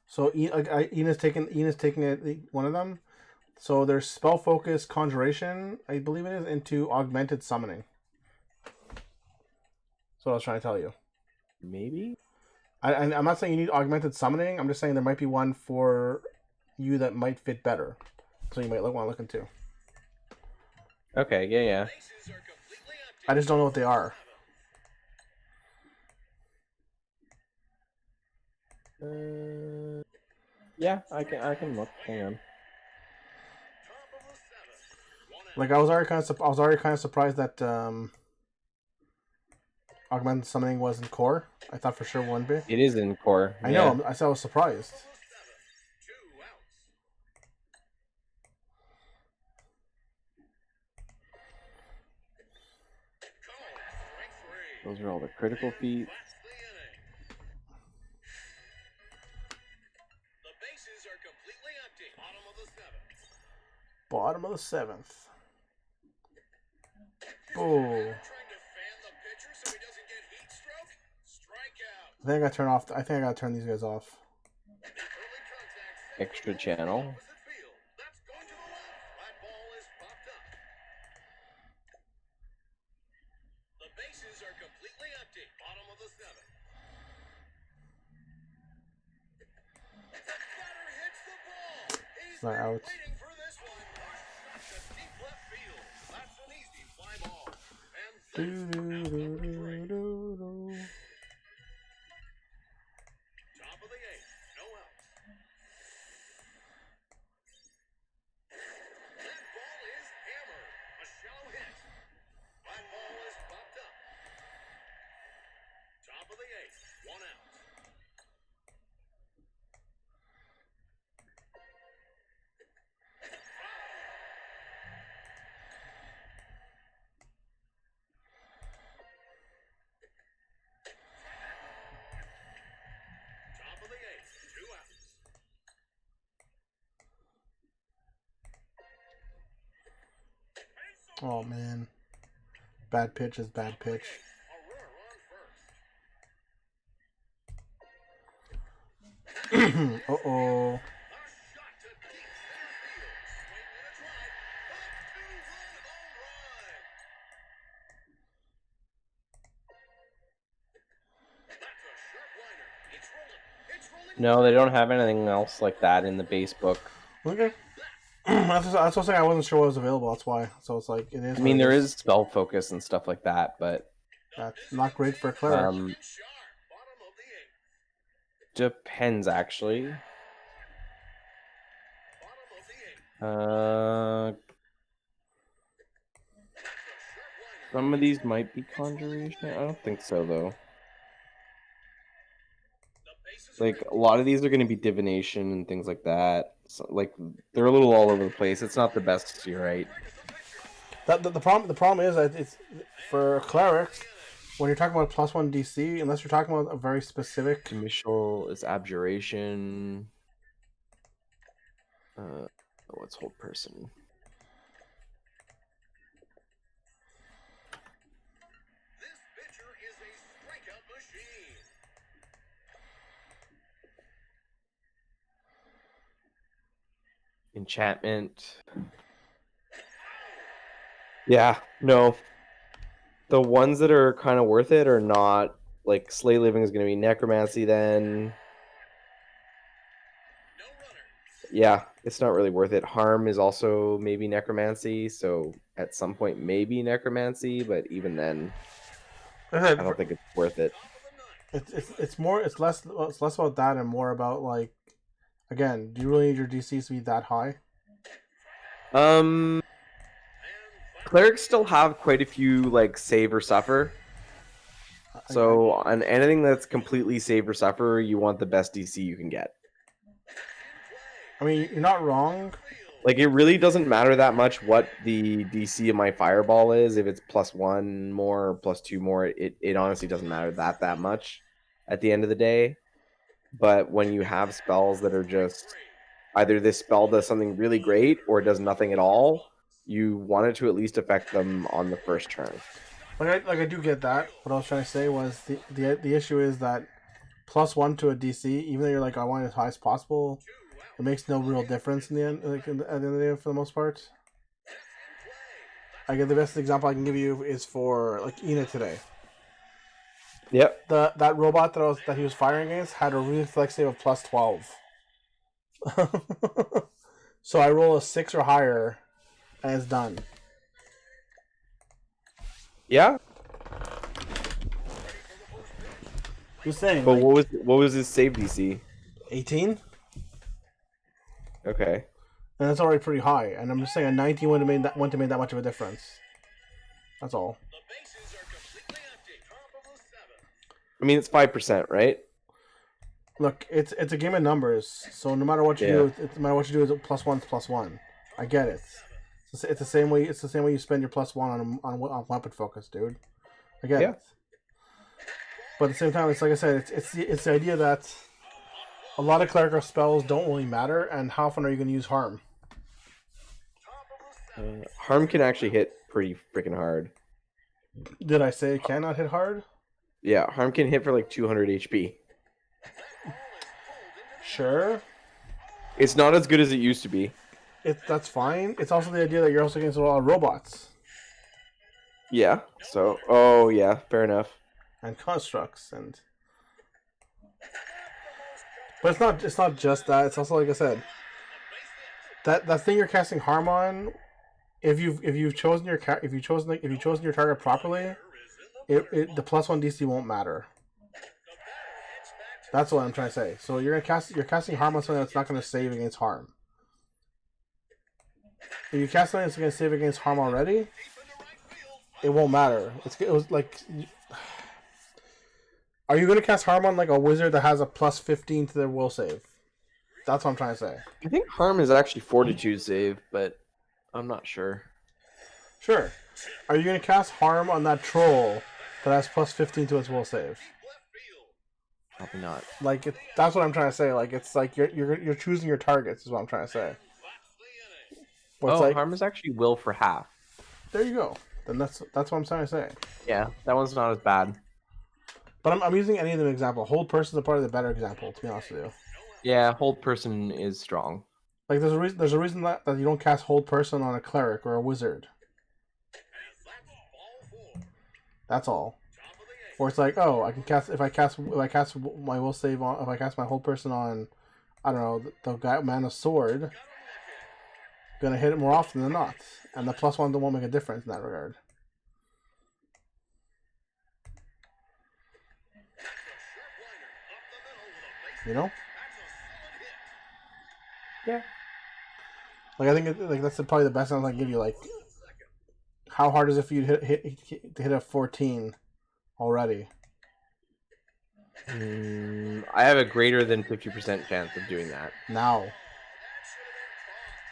So Ina's taking one of them. So there's spell focus conjuration, I believe it is, into augmented summoning. That's what I was trying to tell you. Maybe? I'm not saying you need augmented summoning. I'm just saying there might be one for you that might fit better. So you might want to look into. Okay, yeah. I just don't know what they are. Yeah, I can look. Hang on. Like I was already kind of surprised that augmented summoning was in core. I thought for sure wouldn't be. It is in core. I know. I was surprised. Those are all the critical feats. The bases are completely empty. Bottom of the seventh. Oh. Trying to fan the pitcher so he doesn't get heat stroke. Strikeout. I think I gotta turn these guys off. Early contact. Extra channel. Opposite field. That's going to the left. That ball is popped up. The bases are completely empty. Bottom of the seventh. The batter hits the ball. He's Not out. waiting for this one. To deep left field. That's an easy fly ball. And top of the eighth. No outs. That ball is hammered. A shallow hit. That ball is popped up. Top of the eighth. One out. Oh man, bad pitch is bad pitch. Uh-oh. No, they don't have anything else like that in the base book. Okay. That's what I was saying. I wasn't sure what was available. That's why. So it's like it is. I mean, what it there is spell focus and stuff like that, but That's not great for a cleric. Depends actually. Some of these might be conjuration. I don't think so though. Like a lot of these are going to be divination and things like that. So, like they're a little all over the place. It's not the best, you're right. The problem is that it's for a cleric when you're talking about +1 DC, unless you're talking about a very specific. Initial is abjuration. What's hold person? This pitcher is a strikeout machine. Enchantment. Yeah, no. The ones that are kind of worth it are not like Slay Living is going to be Necromancy then. No runner. Yeah, it's not really worth it. Harm is also maybe Necromancy, so at some point maybe Necromancy, but even then I don't think it's worth it. It's less about that and more about like, again, do you really need your DCs to be that high? Clerics still have quite a few like save or suffer. So on anything that's completely save or suffer, you want the best DC you can get. I mean, you're not wrong. Like it really doesn't matter that much what the DC of my fireball is. If it's +1 more, or +2 more, it honestly doesn't matter that much at the end of the day. But when you have spells that are just either this spell does something really great or it does nothing at all, you want it to at least affect them on the first turn. I do get that. What I was trying to say was the issue is that +1 to a DC, even though you're like I want it as high as possible, it makes no real difference in the end. Like at the end of the day, for the most part. I get the best example I can give you is for like Ina today. Yep. That robot that he was firing against had a reflex save of +12. So I roll a 6 or higher, and it's done. Yeah. Just saying. But like, what was his save DC? 18, Okay. and that's already pretty high. And I'm just saying a 19 wouldn't have made that much of a difference. That's all. The bases are completely empty. Top of the seventh. I mean it's 5%, right? Look, it's a game of numbers. So no matter what you do, no matter what you do, is +1's +1. I get it. It's the same way. It's the same way you spend your +1 on weapon focus, dude. I get it. But at the same time, it's like I said, it's the idea that a lot of clerical spells don't really matter, and how often are you going to use harm? Harm can actually hit pretty freaking hard. Did I say it cannot hit hard? Yeah, Harm can hit for like 200 HP. Sure. It's not as good as it used to be. That's fine. It's also the idea that you're also against a lot of robots Yeah. So, oh yeah, fair enough. and constructs but it's not just that. It's also like I said, that thing you're casting harm on. If you've chosen your target properly, the +1 DC won't matter. That's what I'm trying to say. So you're casting harm on something that's not going to save against harm. If you cast something that's going to save against harm already, it won't matter. It was like, are you going to cast harm on like a wizard that has a +15 to their will save? That's what I'm trying to say. I think Harm is actually Fortitude save, but I'm not sure. Sure. Are you going to cast harm on that troll that has +15 to its will save? Probably not. Like that's what I'm trying to say. Like it's like you're choosing your targets is what I'm trying to say. What's Harm is actually will for half. There you go. Then that's what I'm trying to say. Yeah, that one's not as bad. But I'm using any of them example. Hold person is probably the better example, to be honest with you. Yeah, hold person is strong. Like there's a reason that you don't cast hold person on a cleric or a wizard. That's all. Or it's like, oh, I can cast if I cast my will save on if I cast my hold person on, I don't know, the guy man of sword, gonna hit it more often than not, and the +1 won't make a difference in that regard. You know? Yeah. Like I think like that's probably the best answer I can give you. Like, how hard is it for you to hit a 14 already? I have a greater than 50% chance of doing that. Now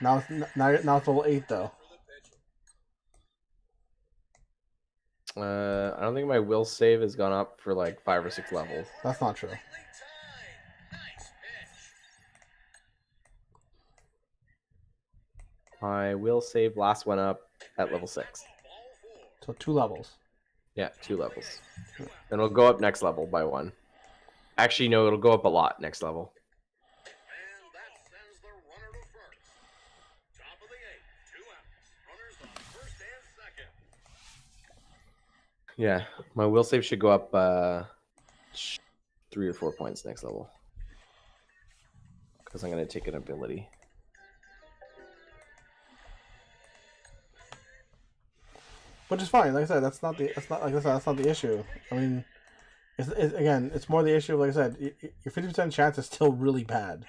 it's level 8 though. I don't think my will save has gone up for like 5 or 6 levels. That's not true. My will save last went up at level 6. So 2 levels. Yeah, 2 levels. And it'll go up next level by 1. Actually, no, it'll go up a lot next level. And that sends the runner to first. Top of the 8th, 2 outs. Runners on first and second. Yeah, my will save should go up 3 or 4 points next level. Because I'm going to take an ability. Which is fine. Like I said, that's not the issue. I mean, it's more the issue of, like I said, your 50% chance is still really bad.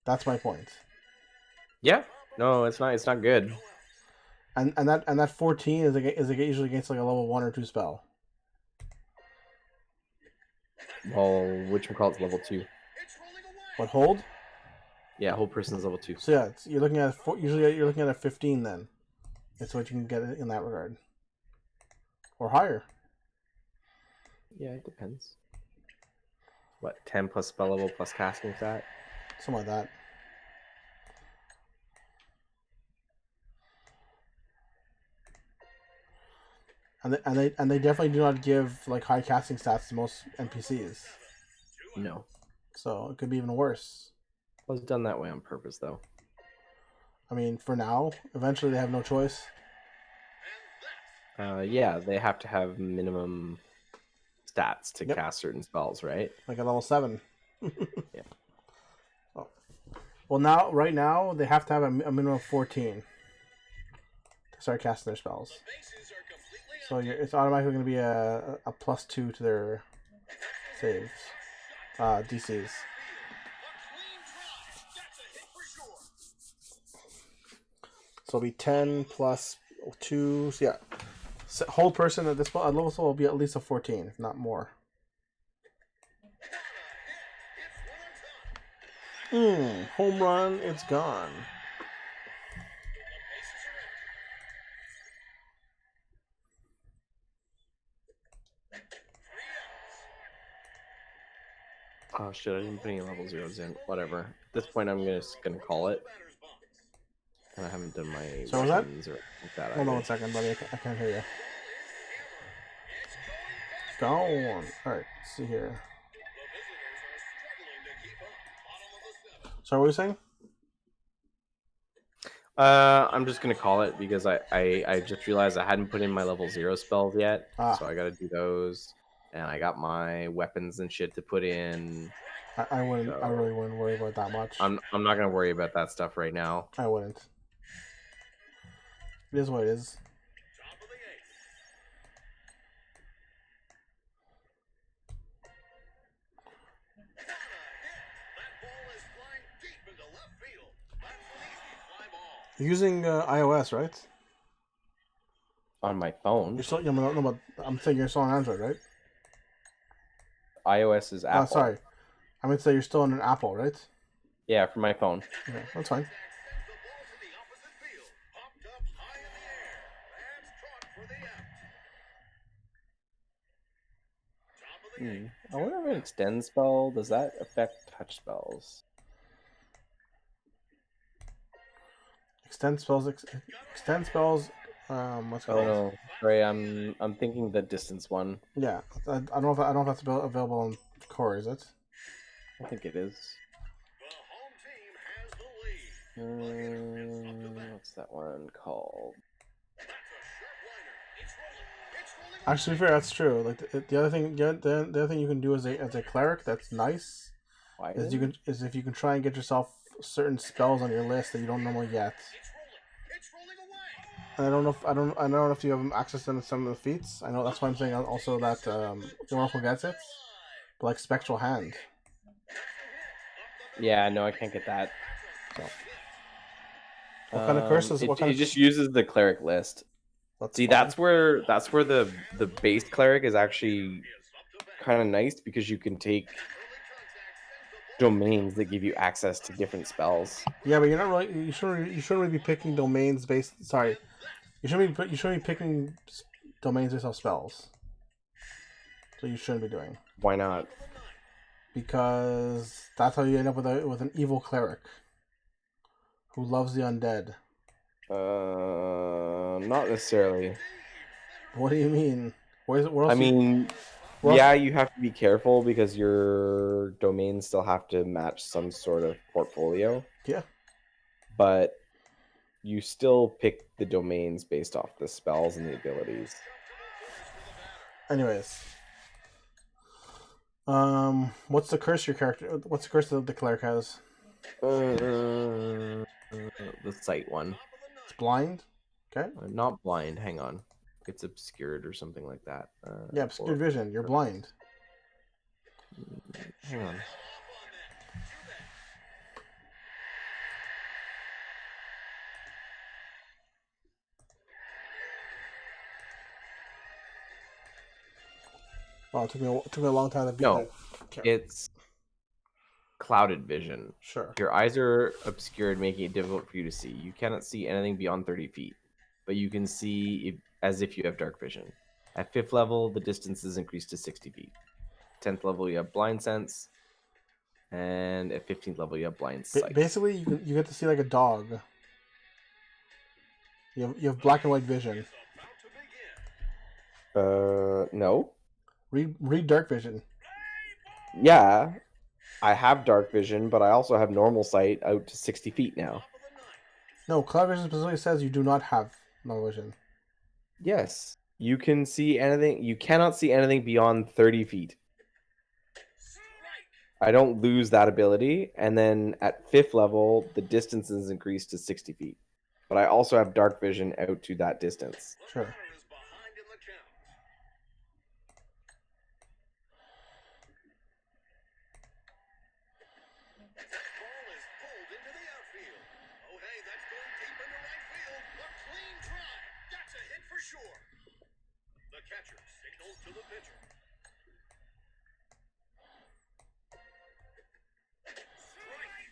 That's my point. Yeah, no, it's not good. And that 14 is usually against like a level 1 or 2 spell. Well, whatchamacallit's level 2. What hold? Yeah, whole person's level 2. So yeah, you're looking at usually you're looking at a 15 then. It's what you can get in that regard, or higher. Yeah, it depends. What, 10 plus spell level plus casting stat? Something like that. And they definitely do not give like high casting stats to most NPCs. No. So it could be even worse. It was done that way on purpose, though. I mean, for now, eventually they have no choice. Yeah, they have to have minimum stats to Yep. cast certain spells, right? Like at level 7. Yeah. Oh. Well, right now they have to have a minimum of 14 to start casting their spells. So it's automatically going to be a +2 to their saves, DCs. So it'll be 10 plus 2. So yeah, whole person at this level will be at least a 14, if not more. Home run, it's gone. Oh shit, I didn't put any level 0s in. Whatever. At this point, I'm just gonna call it. And I haven't done my So was that? weapons or like that. Hold on either. 1 second, buddy. I can't hear you. Gone. Alright, let's see here. So what were you saying? I'm just gonna call it because I just realized I hadn't put in my level 0 spells yet, so I gotta do those, and I got my weapons and shit to put in. I really wouldn't worry about that much. I'm not gonna worry about that stuff right now. I wouldn't. It is what it is. You're using iOS, right? On my phone, You're still, no, but I'm saying you're still on Android, right? iOS is Apple. Oh, sorry. I meant to say you're still on an Apple, right? Yeah, for my phone. Okay, that's fine. I wonder if an extend spell, does that affect touch spells? extend spells. Extend spells. What's it Oh called? no, sorry, I'm thinking the distance one. Yeah, I don't know if that's available on core. Is it? I think it is. The home team has the lead. But it is up to bat. What's that one called? That's a sharp liner. It's rolling. It's rolling. Actually, to be fair, that's true. Like the other thing, the other thing you can do as a cleric that's nice Why? is if you can try and get yourself certain spells on your list that you don't normally get. It's rolling. It's rolling away. And I don't know if you have access to some of the feats. I know that's why I'm saying also that Immortal gets it, but like Spectral Hand. Yeah, no, I can't get that. So, what kind of curses? What kind It of just uses the cleric list. See, fine. that's where the base cleric is actually kind of nice because you can take domains that give you access to different spells. Yeah, but you're not really. You shouldn't really be picking domains based. Sorry, you shouldn't be picking domains based off spells. So you shouldn't be doing, Why not? because that's how you end up with an evil cleric who loves the undead. Not necessarily. What do you mean? Where else? I mean, where else- yeah, you have to be careful because your domains still have to match some sort of portfolio, yeah. but you still pick the domains based off the spells and the abilities. Anyways, what's the curse your character? What's the curse that the cleric has? The sight one. It's blind. Okay. Not blind. Hang on. It's obscured or something like that. Yeah, obscured vision. You're blind. Hang on. Well, it took me a long time to beat No, that. Okay. it's clouded vision. Sure. Your eyes are obscured, making it difficult for you to see. You cannot see anything beyond 30 feet, but you can see as if you have dark vision. At 5th level, the distance is increased to 60 feet. 10th level, you have blind sense, and at 15th level, you have blind sight. Basically, you get to see like a dog. You have black and white vision. No. Read dark vision. Yeah, I have dark vision, but I also have normal sight out to 60 feet now. No, cloud vision specifically says you do not have no vision. Yes. You can see anything. You cannot see anything beyond 30 feet. I don't lose that ability. And then at 5th level, the distance is increased to 60 feet. But I also have dark vision out to that distance. Sure. The catcher signals to the pitcher. Strike.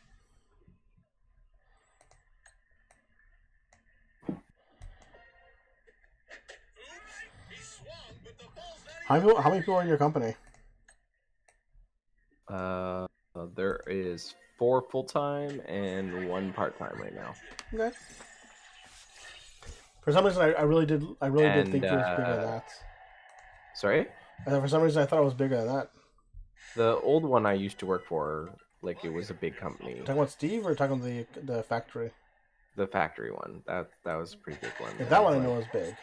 Oops, he swung, but the ball's not How many people are in your company? There is 4 full-time and 1 part-time right now. Okay. For some reason, I really did think it was bigger than that. Sorry? And for some reason, I thought it was bigger than that. The old one I used to work for, like, it was a big company. Talking about Steve or talking about the factory? The factory one. That was a pretty big one. Yeah, that one I know was big.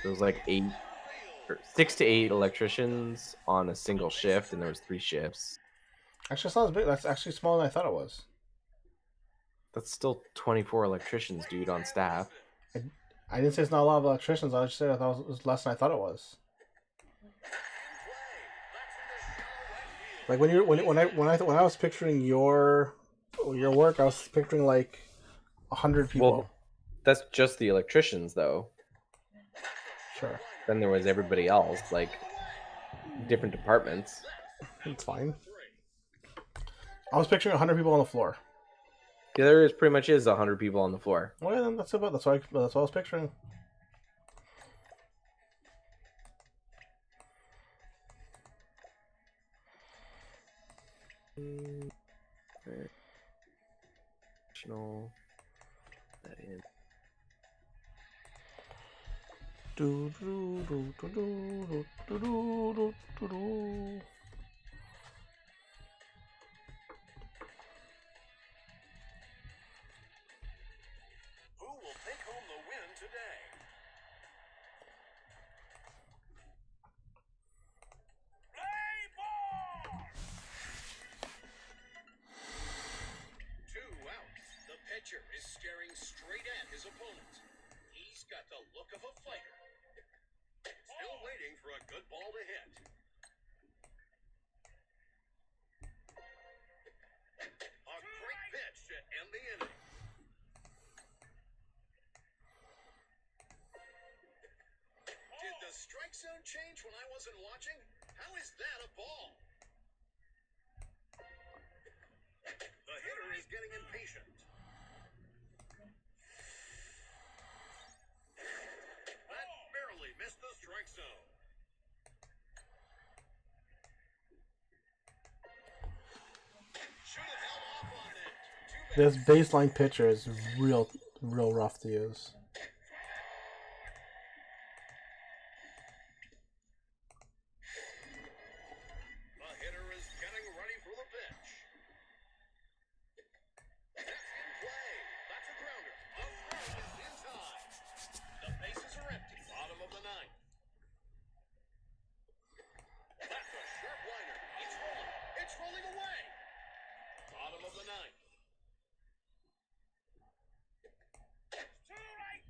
There was like 6 to 8 electricians on a single shift, and there was 3 shifts. Actually, it's not as big. That's actually smaller than I thought it was. That's still 24 electricians, dude, on staff. I didn't say it's not a lot of electricians. I just said I thought it was less than I thought it was. Like when I was picturing your work, I was picturing like 100 people. Well, that's just the electricians, though. Sure, Then there was everybody else, like different departments. it's fine. I was picturing 100 people on the floor. Yeah, there pretty much is 100 people on the floor. Well, yeah, that's what I was picturing. that in. Do, do, do, do, do, do, do, do, do, do. Who will take home the win today? Play ball! 2 outs. The pitcher is staring straight at his opponent. He's got the look of a fighter. Still waiting for a good ball to hit. A great pitch to end the inning. Did the strike zone change when I wasn't watching? How is that a ball? The hitter is getting impatient. That barely missed the strike zone. Should have held off on that. Too bad. This baseline pitcher is real rough to use. The hitter is getting ready for the pitch. That's in play. That's a grounder. A throw is in time. The bases are empty. Bottom of the 9th. That's a sharp liner. It's rolling. It's rolling away. Bottom of the 9th. Too right.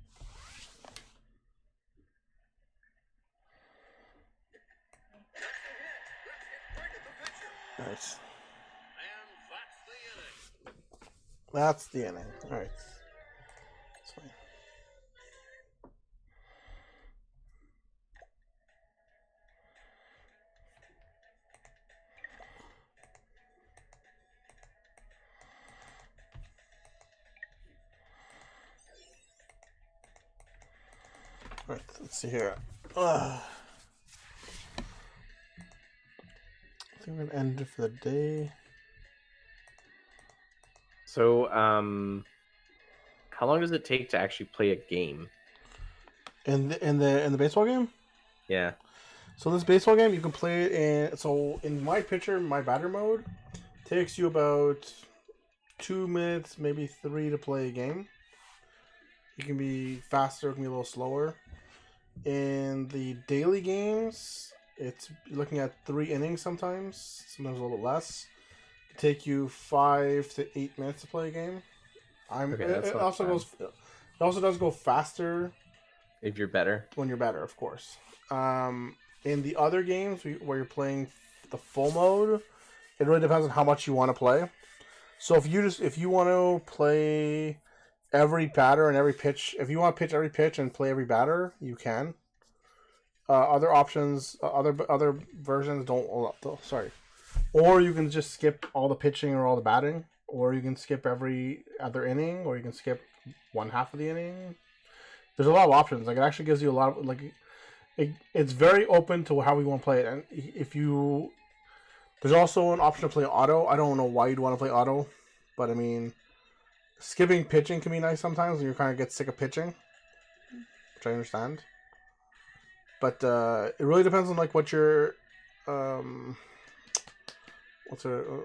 That's a hit. That's hit right at the pitcher. Nice. And that's the inning. That's the inning. Alright. That's fine. Alright, let's see here. I think we're gonna end it for the day. So, how long does it take to actually play a game? In the baseball game? Yeah. So this baseball game you can play it in my pitcher, my batter mode, takes you about 2 minutes, maybe 3 to play a game. You can be faster, it can be a little slower. In the daily games, it's looking at 3 innings sometimes a little less. It take you 5 to 8 minutes to play a game. Okay, that's it not also bad. it also does go faster If you're better. when you're better, of course. In the other games where you're playing the full mode, it really depends on how much you want to play. So if you want to play every batter and every pitch, if you want to pitch every pitch and play every batter, you can. Other options, other versions don't allow. Sorry, or you can just skip all the pitching or all the batting, or you can skip every other inning, or you can skip one half of the inning. There's a lot of options. Like it actually gives you a lot of it's very open to how we want to play it. And there's also an option to play auto. I don't know why you'd want to play auto, but I mean, skipping pitching can be nice sometimes when you kind of get sick of pitching, which I understand. But it really depends on what your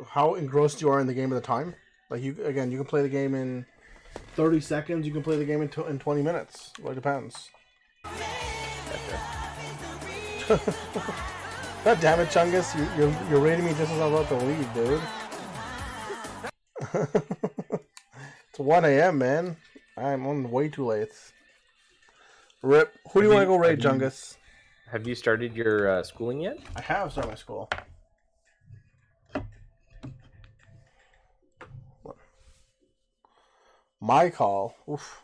how engrossed you are in the game at the time. Like you can play the game in 30 seconds. You can play the game in 20 minutes. It really depends. God damn it, Chungus! You're rating me just as I'm about to leave, dude. It's 1 a.m., man. I'm on way too late. Rip. Who do you want to go raid, Chungus? Have you started your schooling yet? I have started my school. My call. Oof.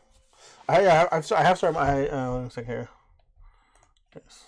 I have started my. Let me see here. Yes.